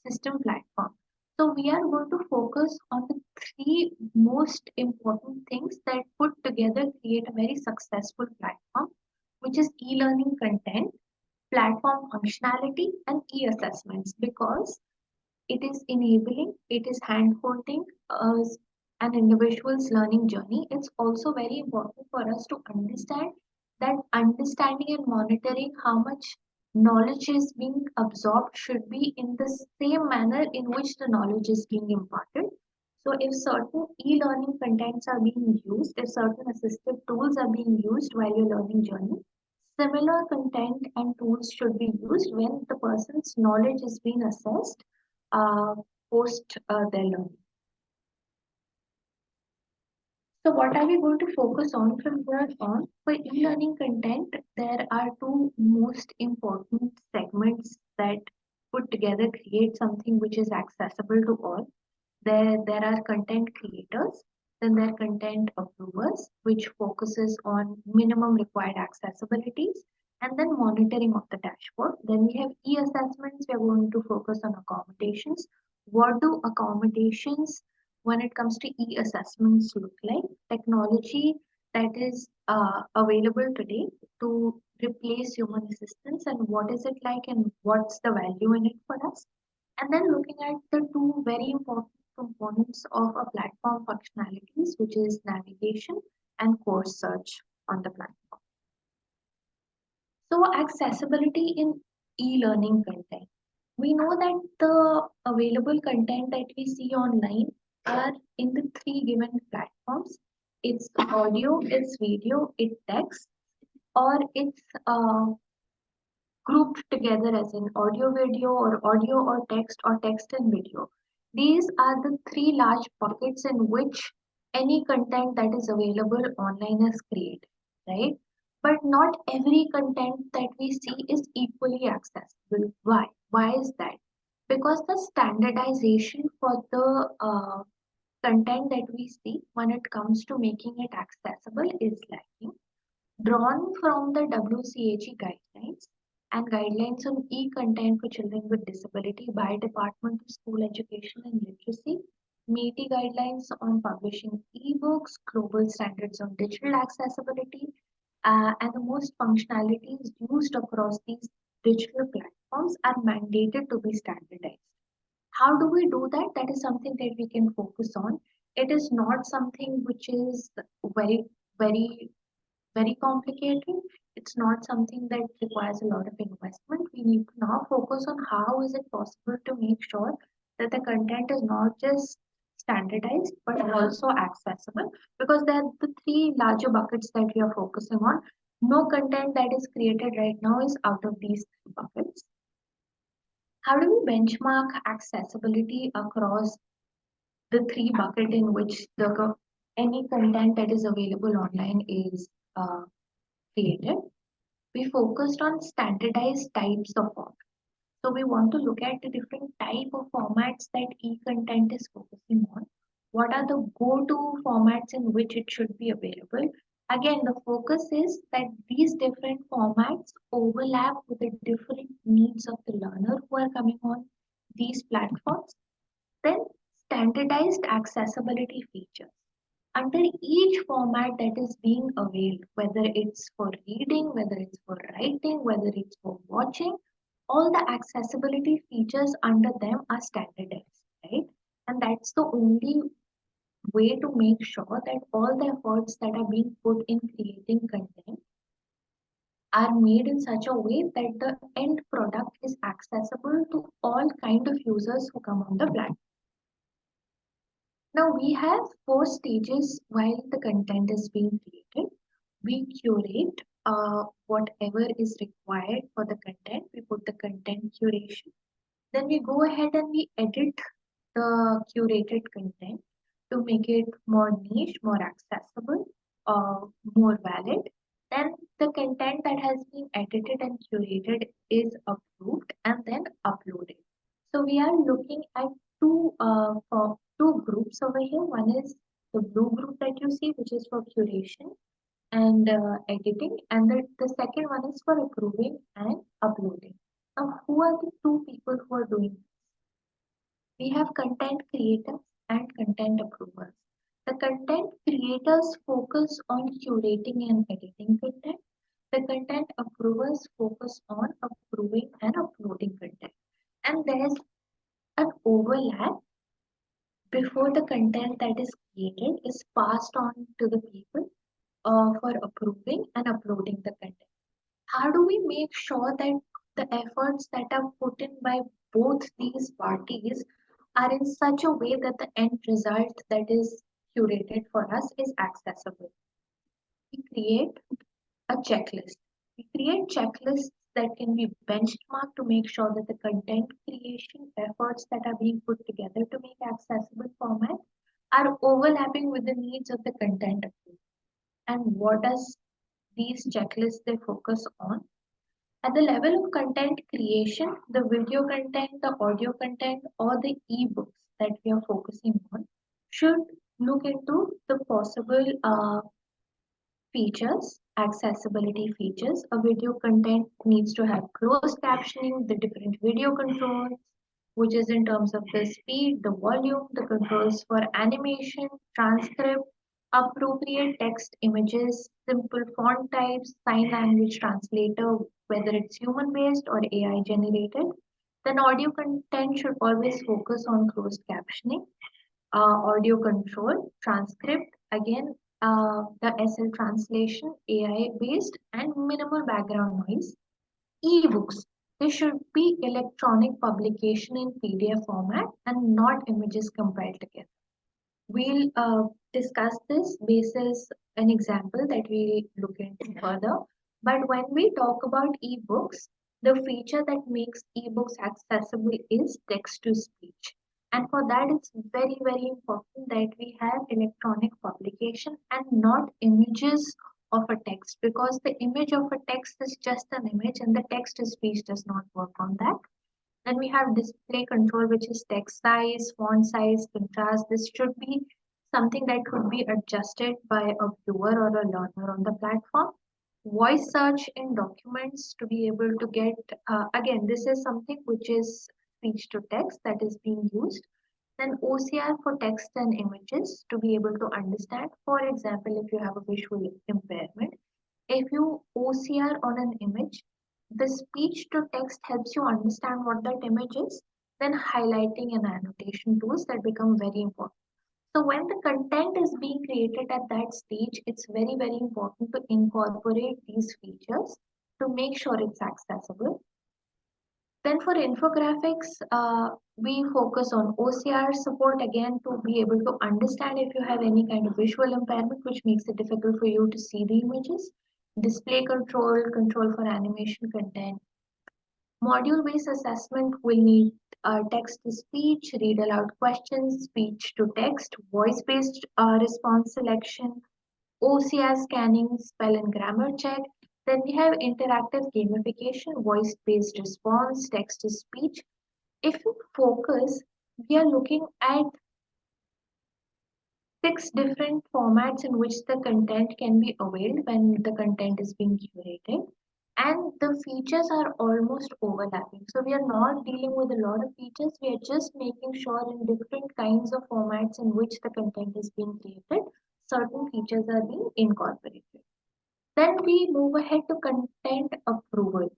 system platform. So we are going to focus on the three most important things that put together create a very successful platform, which is e-learning content, platform functionality, and e-assessments, because it is enabling, it is hand-holding an individual's learning journey. It's also very important for us to understand that understanding and monitoring how much knowledge is being absorbed should be in the same manner in which the knowledge is being imparted. So if certain e-learning contents are being used, if certain assistive tools are being used while your learning journey, similar content and tools should be used when the person's knowledge is being assessed uh, post their learning. So what are we going to focus on from here on? For e-learning content, there are two most important segments that put together create something which is accessible to all. There are content creators, then there are content approvers, which focuses on minimum required accessibilities, and then monitoring of the dashboard. Then we have e-assessments. We are going to focus on accommodations. What do accommodations when it comes to e-assessments look like? Technology that is available today to replace human assistance, and what is it like and what's the value in it for us? And then looking at the two very important components of a platform functionalities, which is navigation and course search on the platform. So accessibility in e-learning content. We know that the available content that we see online are in the three given platforms. It's audio, it's video, it's text, or it's grouped together as an audio video or audio or text and video. These are the three large buckets in which any content that is available online is created, right? But not every content that we see is equally accessible. Why? Why is that? Because the standardization for the content that we see when it comes to making it accessible is lacking. Drawn from the WCAG guidelines and guidelines on e-content for children with disability by Department of School Education and Literacy, MeitY guidelines on publishing e-books, global standards on digital accessibility, and the most functionalities used across these digital platforms are mandated to be standardized. How do we do that? That is something that we can focus on. It is not something which is very, very very complicated. It's not something that requires a lot of investment. We need to now focus on how is it possible to make sure that the content is not just standardized but also accessible, because there are the three larger buckets that we are focusing on. No content that is created right now is out of these three buckets. How do we benchmark accessibility across the three bucket in which the any content that is available online is created? We focused on standardized types of format. So we want to look at the different type of formats that e-content is focusing on. What are the go-to formats in which it should be available? Again, the focus is that these different formats overlap with the different needs of the learner who are coming on these platforms. Then standardized accessibility features. Under each format that is being availed, whether it's for reading, whether it's for writing, whether it's for watching, all the accessibility features under them are standardized, right? And that's the only way to make sure that all the efforts that are being put in creating content are made in such a way that the end product is accessible to all kind of users who come on the platform. Now we have four stages while the content is being created. We curate, whatever is required for the content. We put the content curation. Then we go ahead and we edit the curated content to make it more niche, more accessible, more valid. Then the content that has been edited and curated is approved and then uploaded. So we are looking at two groups over here. One is the blue group that you see, which is for curation and editing, and the second one is for approving and uploading. Now, who are the two people who are doing this? We have content creators and content approvers. The content creators focus on curating and editing content. The content approvers focus on approving and uploading content. And there's an overlap before the content that is created is passed on to the people for approving and uploading the content. How do we make sure that the efforts that are put in by both these parties are in such a way that the end result that is curated for us is accessible? We create a checklist. We create checklists that can be benchmarked to make sure that the content creation efforts that are being put together to make accessible format are overlapping with the needs of the content approval. And what does these checklists they focus on? At the level of content creation, the video content, the audio content, or the ebooks that we are focusing on should look into the possible features, accessibility features. A video content needs to have closed captioning, the different video controls, which is in terms of the speed, the volume, the controls for animation, transcript, appropriate text images, simple font types, sign language translator, whether it's human based or AI generated. Then audio content should always focus on closed captioning, audio control, transcript, again, the SL translation, AI based, and minimal background noise. Ebooks, they should be electronic publication in PDF format and not images compiled together. We'll discuss this basis an example that we'll look into further. But when we talk about ebooks, the feature that makes ebooks accessible is text to speech. And for that, it's very, very important that we have electronic publication and not images of a text, because the image of a text is just an image and the text to speech does not work on that. Then we have display control, which is text size, font size, contrast. This should be something that could be adjusted by a viewer or a learner on the platform. Voice search in documents to be able to get, again, this is something which is speech to text that is being used. Then OCR for text and images to be able to understand. For example, if you have a visual impairment, if you OCR on an image, the speech to text helps you understand what that image is, then highlighting and annotation tools that become very important. So when the content is being created at that stage, it's very, very important to incorporate these features to make sure it's accessible. Then for infographics, we focus on OCR support again to be able to understand if you have any kind of visual impairment, which makes it difficult for you to see the images. Display control, control for animation content. Module-based assessment will need text to speech, read aloud questions, speech to text, voice-based response selection, OCR scanning, spell and grammar check. Then we have interactive gamification, voice-based response, text to speech. If you focus, we are looking at 6 different formats in which the content can be availed when the content is being curated. And the features are almost overlapping. So we are not dealing with a lot of features. We are just making sure in different kinds of formats in which the content is being created, certain features are being incorporated. Then we move ahead to content approval.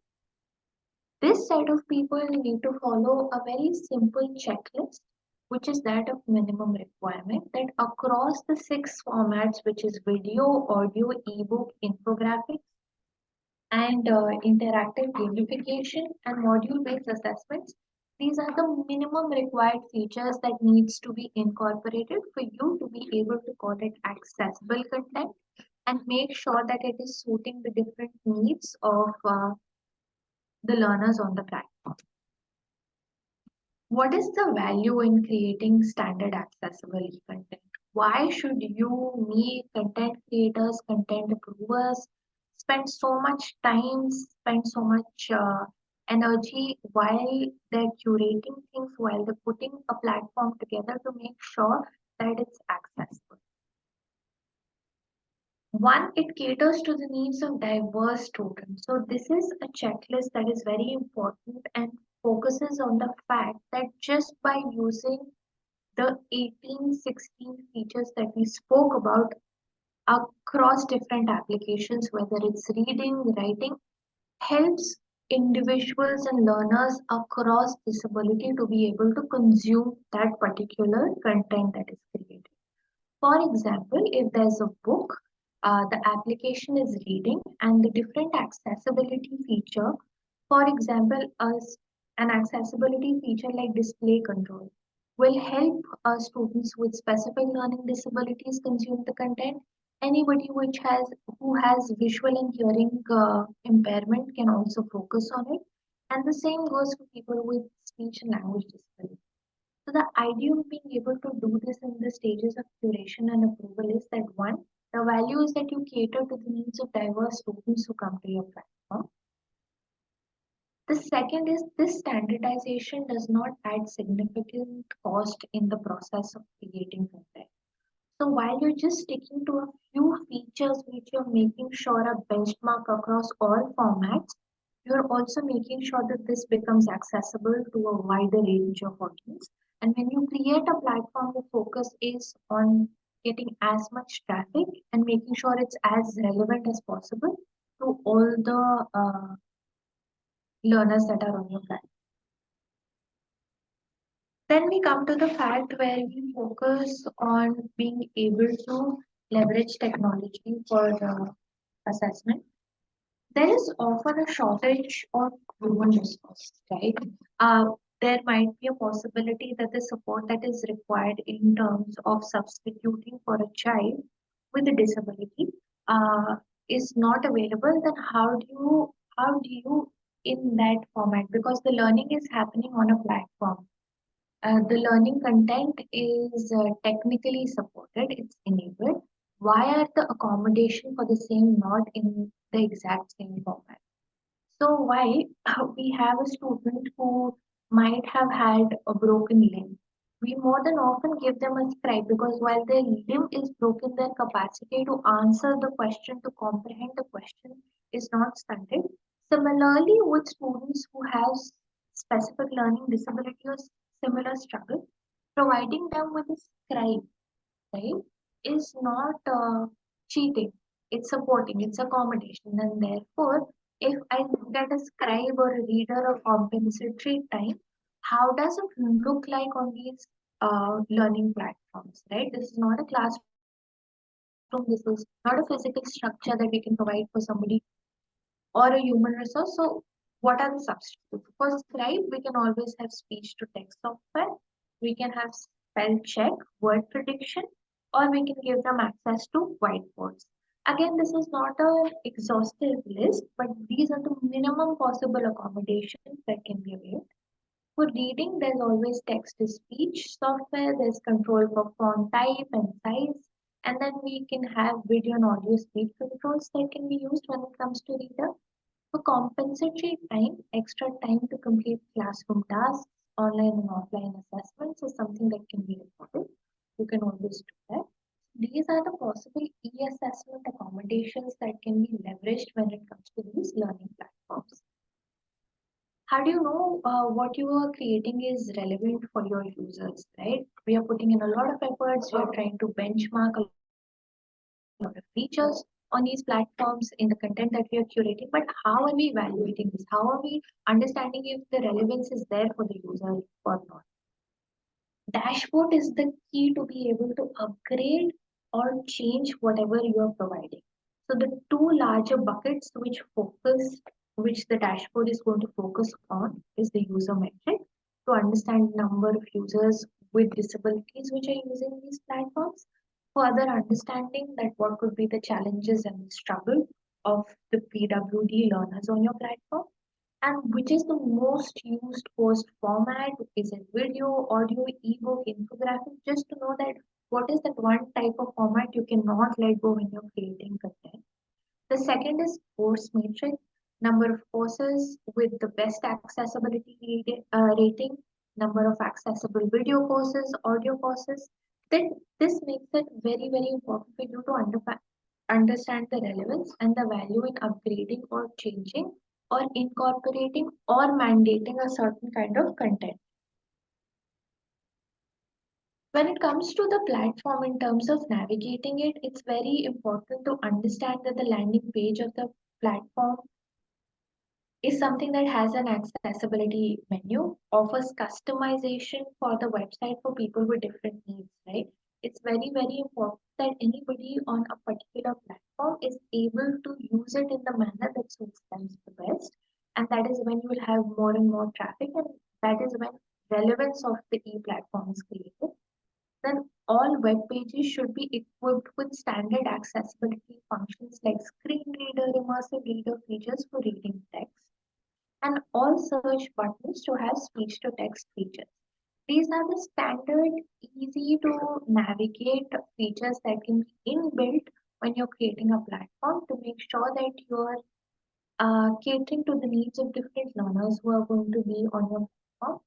This set of people need to follow a very simple checklist, which is that of minimum requirement, that across the 6 formats, which is video, audio, ebook, infographics, and interactive gamification and module-based assessments, these are the minimum required features that needs to be incorporated for you to be able to call it accessible content and make sure that it is suiting the different needs of the learners on the platform. What is the value in creating standard accessible content? Why should you, me, content creators, content approvers spend so much time, spend so much energy while they're curating things, while they're putting a platform together to make sure that it's accessible? One, it caters to the needs of diverse students. So this is a checklist that is very important and focuses on the fact that just by using the 18, 16 features that we spoke about across different applications, whether it's reading, writing, helps individuals and learners across disability to be able to consume that particular content that is created. For example, if there's a book, the application is reading and the different accessibility feature, for example, an accessibility feature like display control will help students with specific learning disabilities consume the content. Anybody who has visual and hearing impairment can also focus on it. And the same goes for people with speech and language disabilities. So the idea of being able to do this in the stages of curation and approval is that one, the value is that you cater to the needs of diverse students who come to your platform. The second is this standardization does not add significant cost in the process of creating content. So while you're just sticking to a few features which you're making sure are benchmark across all formats, you're also making sure that this becomes accessible to a wider range of audience. And when you create a platform, the focus is on getting as much traffic and making sure it's as relevant as possible to all the learners that are on your platform. Then we come to the fact where we focus on being able to leverage technology for the assessment. There is often a shortage of human resources, right? There might be a possibility that the support that is required in terms of substituting for a child with a disability is not available. Then how do you in that format, because the learning is happening on a platform, the learning content is technically supported, it's enabled. Why are the accommodation for the same not in the exact same format? So why we have a student who might have had a broken limb, we more than often give them a scribe because while their limb is broken, their capacity to answer the question, to comprehend the question is not stunted. Similarly, with students who have specific learning disability or similar struggle, providing them with a scribe, right, is not cheating. It's supporting, it's accommodation. And therefore, if I look at a scribe or a reader or compensatory time, how does it look like on these learning platforms, right? This is not a classroom, this is not a physical structure that we can provide for somebody or a human resource. So what are the substitutes? For scribe, we can always have speech to text software. We can have spell check, word prediction, or we can give them access to whiteboards. Again, this is not an exhaustive list, but these are the minimum possible accommodations that can be available. For reading, there's always text to speech software, there's control for font type and size, and then we can have video and audio speed controls that can be used when it comes to reader. For compensatory time, extra time to complete classroom tasks, online and offline assessments is something that can be recorded. You can always do that. These are the possible e-assessment accommodations that can be leveraged when it comes to these learning platforms. How do you know what you are creating is relevant for your users, right? We are putting in a lot of efforts. We are trying to benchmark a lot of features on these platforms in the content that we are curating, but how are we evaluating this? How are we understanding if the relevance is there for the user or not? Dashboard is the key to be able to upgrade or change whatever you are providing. So the two larger buckets which the dashboard is going to focus on is the user metric to understand number of users with disabilities which are using these platforms, further understanding that what could be the challenges and the struggle of the PWD learners on your platform, and which is the most used post format. Is it video, audio, ebook, infographic? Just to know that what is that one type of format you cannot let go when you're creating content. The second is course matrix, number of courses with the best accessibility rating, number of accessible video courses, audio courses. Then this makes it very, very important for you to understand the relevance and the value in upgrading or changing or incorporating or mandating a certain kind of content. When it comes to the platform in terms of navigating it, it's very important to understand that the landing page of the platform is something that has an accessibility menu, offers customization for the website for people with different needs, right? It's very, very important that anybody on a particular platform is able to use it in the manner that suits them the best. And that is when you will have more and more traffic, and that is when relevance of the e-platform is created. Then all web pages should be equipped with standard accessibility functions like screen reader, immersive reader features for reading text, and all search buttons to have speech to text features. These are the standard, easy to navigate features that can be inbuilt when you're creating a platform to make sure that you're catering to the needs of different learners who are going to be on your platform.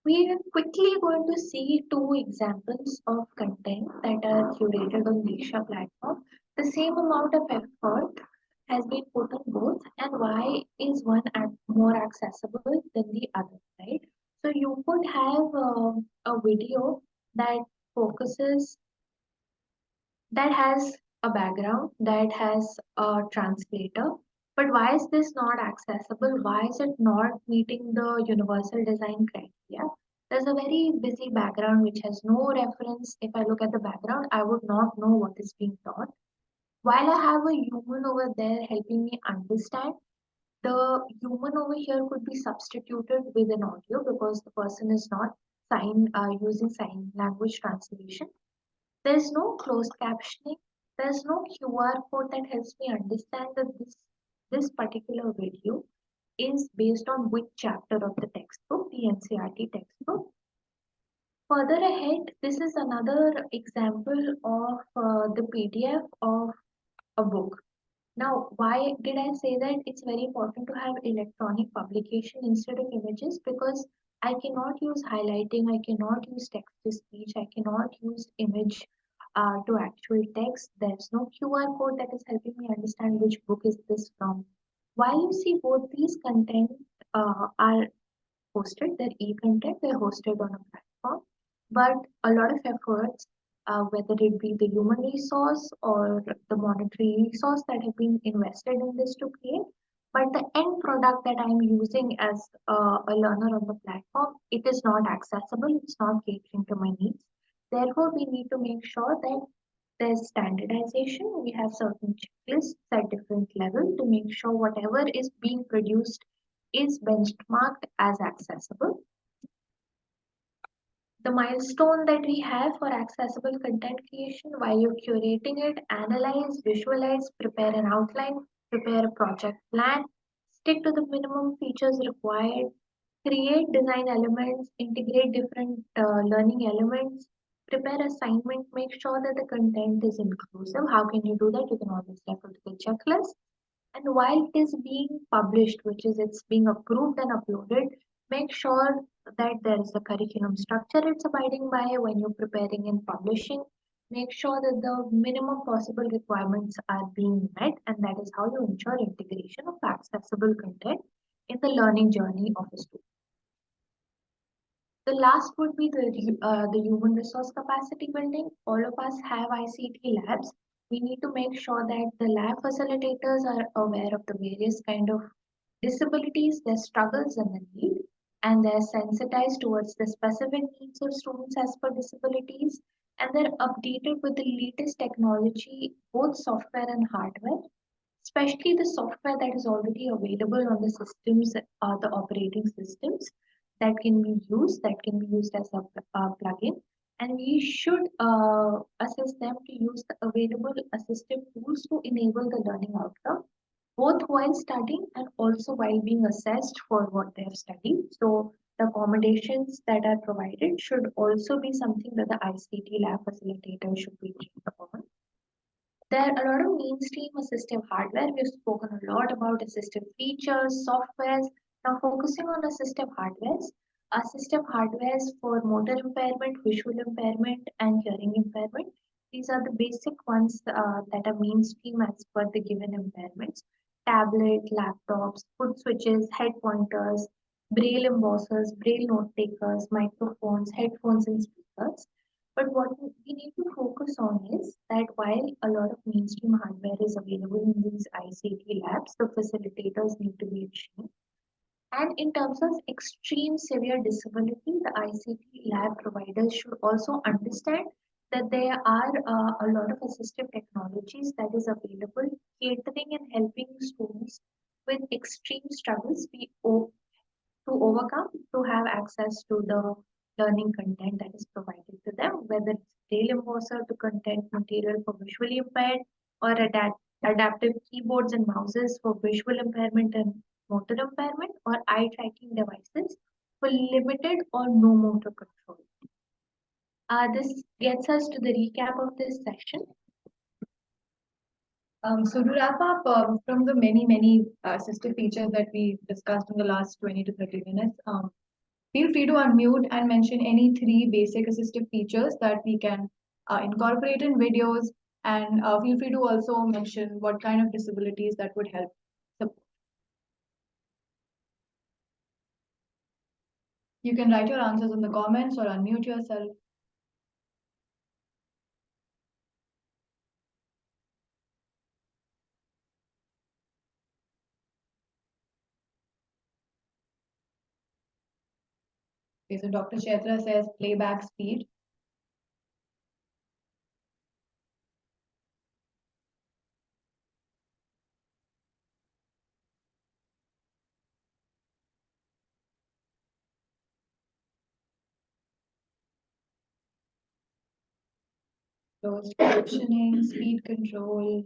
We are quickly going to see two examples of content that are curated on Diksha platform. The same amount of effort has been put on both, and why is one more accessible than the other, right? So you could have a video that focuses, that has a background, that has a translator. But why is this not accessible? Why is it not meeting the universal design criteria? There's a very busy background which has no reference. If I look at the background, I would not know what is being taught. While I have a human over there helping me understand, the human over here could be substituted with an audio because the person is not using sign language translation. There's no closed captioning. There's no QR code that helps me understand that this particular video is based on which chapter of the textbook, the NCERT textbook. Further ahead, this is another example of the PDF of a book. Now, why did I say that it's very important to have electronic publication instead of images? Because I cannot use highlighting, I cannot use text to speech, I cannot use image to actual text. There's no QR code that is helping me understand which book is this from. While you see both these content are hosted, they're e-content, they're hosted on a platform, but a lot of efforts, whether it be the human resource or the monetary resource that have been invested in this to create, but the end product that I'm using as a learner on the platform, it is not accessible, it's not catering to my needs. Therefore, we need to make sure that there's standardization. We have certain checklists at different levels to make sure whatever is being produced is benchmarked as accessible. The milestone that we have for accessible content creation, while you're curating it, analyze, visualize, prepare an outline, prepare a project plan, stick to the minimum features required, create design elements, integrate different learning elements, prepare assignment, make sure that the content is inclusive. How can you do that? You can always refer to the checklist. And while it is being published, which is it's being approved and uploaded, make sure that there is a curriculum structure it's abiding by when you're preparing and publishing. Make sure that the minimum possible requirements are being met, and that is how you ensure integration of accessible content in the learning journey of a student. The last would be the human resource capacity building. All of us have ICT labs. We need to make sure that the lab facilitators are aware of the various kind of disabilities, their struggles and the need, and they're sensitized towards the specific needs of students as per disabilities, and they're updated with the latest technology, both software and hardware, especially the software that is already available on the systems, the operating systems that can be used as a plugin, and we should assist them to use the available assistive tools to enable the learning outcome, both while studying and also while being assessed for what they have studied. So the accommodations that are provided should also be something that the ICT lab facilitator should be trained upon. There are a lot of mainstream assistive hardware. We've spoken a lot about assistive features, softwares. Now focusing on assistive hardwares. Assistive hardwares for motor impairment, visual impairment, and hearing impairment. These are the basic ones that are mainstream as per the given impairments. Tablet, laptops, foot switches, head pointers, braille embossers, braille note takers, microphones, headphones, and speakers. But what we need to focus on is that while a lot of mainstream hardware is available in these ICT labs, the facilitators need to be trained. And in terms of extreme severe disability, the ICT lab providers should also understand that there are a lot of assistive technologies that is available, catering and helping students with extreme struggles to overcome to have access to the learning content that is provided to them, whether it's braille embosser to content material for visually impaired or adaptive keyboards and mouses for visual impairment and motor impairment, or eye tracking devices for limited or no motor control. This gets us to the recap of this session. So to wrap up, from the many assistive features that we discussed in the last 20 to 30 minutes, feel free to unmute and mention any 3 basic assistive features that we can incorporate in videos, and feel free to also mention what kind of disabilities that would help support. You can write your answers in the comments or unmute yourself. Okay, so Dr. Chetra says playback speed. Closed captioning, speed control.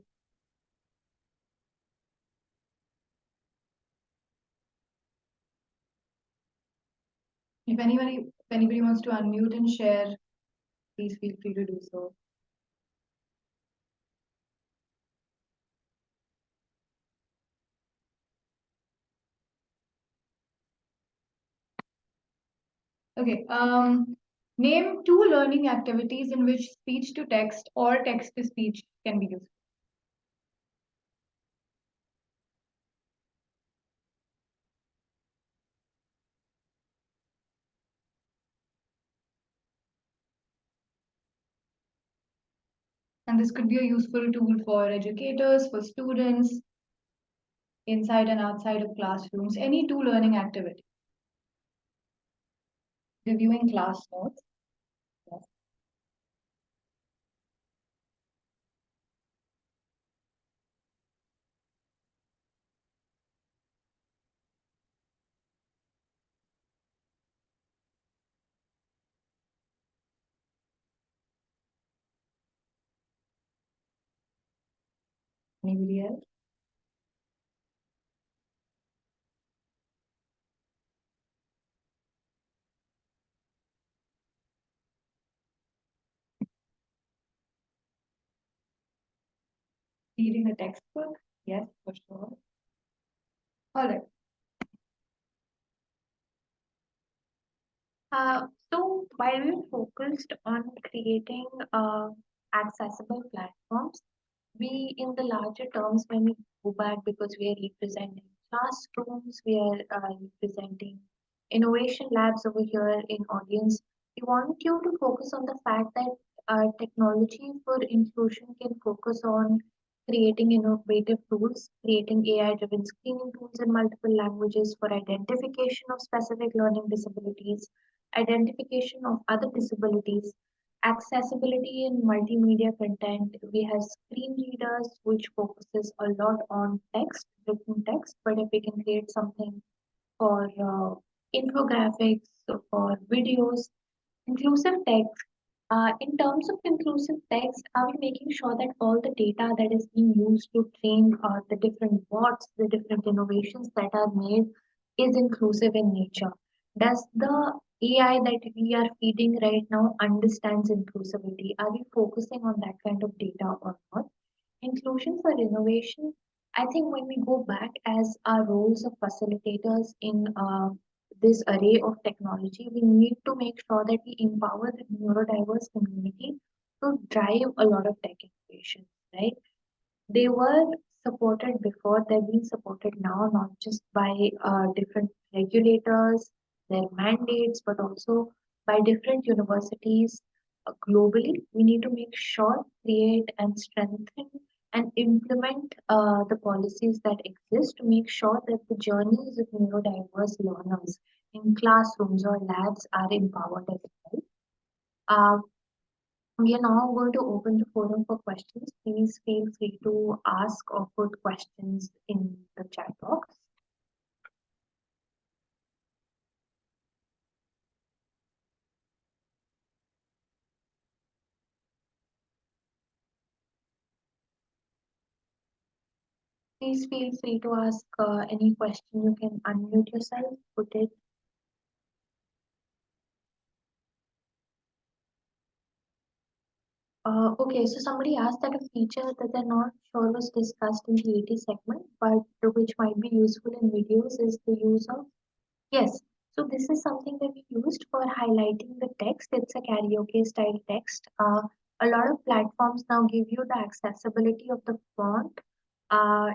If anybody wants to unmute and share, please feel free to do so. Okay, name 2 learning activities in which speech to text or text to speech can be used. And this could be a useful tool for educators, for students, inside and outside of classrooms, any 2 learning activity. Reviewing class notes. Yes. Anybody else? Reading a textbook? Yes, for sure. All right. So while we're focused on creating accessible platforms, we in the larger terms, when we go back, because we are representing classrooms, we are representing innovation labs over here in audience, we want you to focus on the fact that technology for inclusion can focus on creating innovative tools, creating AI-driven screening tools in multiple languages for identification of specific learning disabilities, identification of other disabilities, accessibility in multimedia content. We have screen readers, which focuses a lot on text, written text, but if we can create something for infographics, for videos, inclusive text, In terms of inclusive text, are we making sure that all the data that is being used to train the different bots, the different innovations that are made is inclusive in nature? Does the AI that we are feeding right now understands inclusivity? Are we focusing on that kind of data or not? Inclusion for innovation, I think when we go back as our roles of facilitators in this array of technology, we need to make sure that we empower the neurodiverse community to drive a lot of tech innovation, right? They were supported before, they're being supported now, not just by different regulators, their mandates, but also by different universities globally. We need to make sure, create, and strengthen and implement the policies that exist to make sure that the journeys of neurodiverse learners in classrooms or labs are empowered as well. Uh, we are now going to open the forum for questions. Please feel free to ask or put questions in the chat box. Please feel free to ask any question. You can unmute yourself, put it. Okay, so somebody asked that a feature that they're not sure was discussed in the 80 segment, but which might be useful in videos is the use of, yes. So this is something that we used for highlighting the text. It's a karaoke style text. A lot of platforms now give you the accessibility of the font.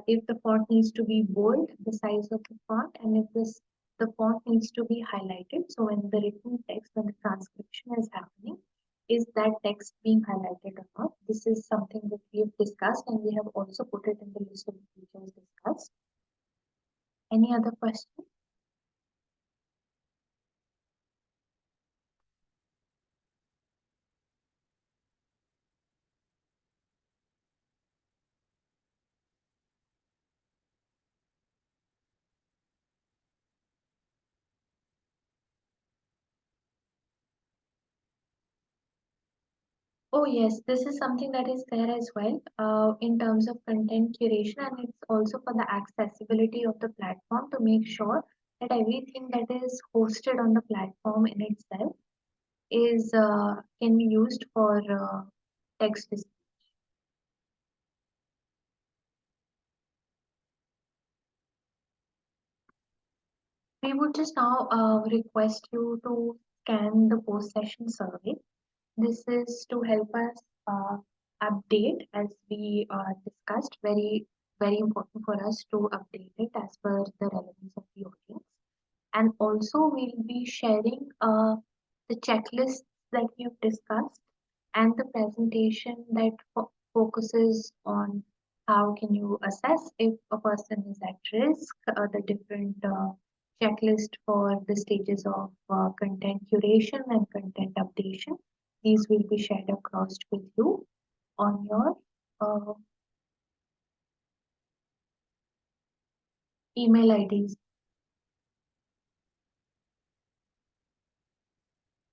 If the font needs to be bold, the size of the font, and if the font needs to be highlighted. So when the written text, when the transcription is happening, is that text being highlighted or not? This is something that we have discussed, and we have also put it in the list of features discussed. Any other question? Oh, yes, this is something that is there as well in terms of content curation, and it's also for the accessibility of the platform to make sure that everything that is hosted on the platform in itself is can be used for text display. We would just now request you to scan the post-session survey. This is to help us update as we discussed. Very, very important for us to update it as per the relevance of the audience. And also we'll be sharing the checklists that we've discussed and the presentation that focuses on how can you assess if a person is at risk, the different checklist for the stages of content curation and content updation. These will be shared across with you on your email IDs.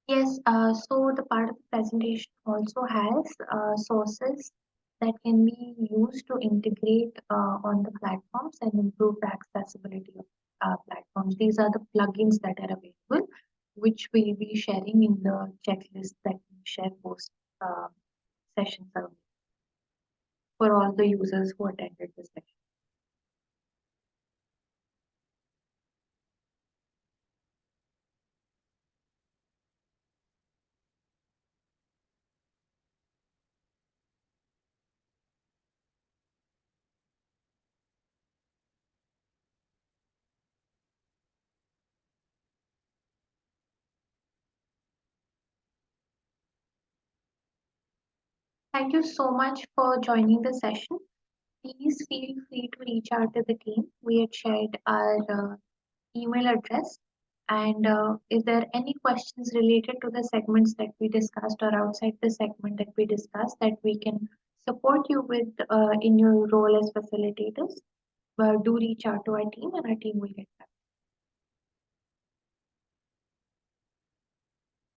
Yes, so the part of the presentation also has sources that can be used to integrate on the platforms and improve the accessibility of platforms. These are the plugins that are available, which we'll be sharing in the checklist that we share post session survey for all the users who attended the session. Thank you so much for joining the session. Please feel free to reach out to the team. We had shared our email address. And if there are any questions related to the segments that we discussed or outside the segment that we discussed that we can support you with in your role as facilitators, do reach out to our team and our team will get back.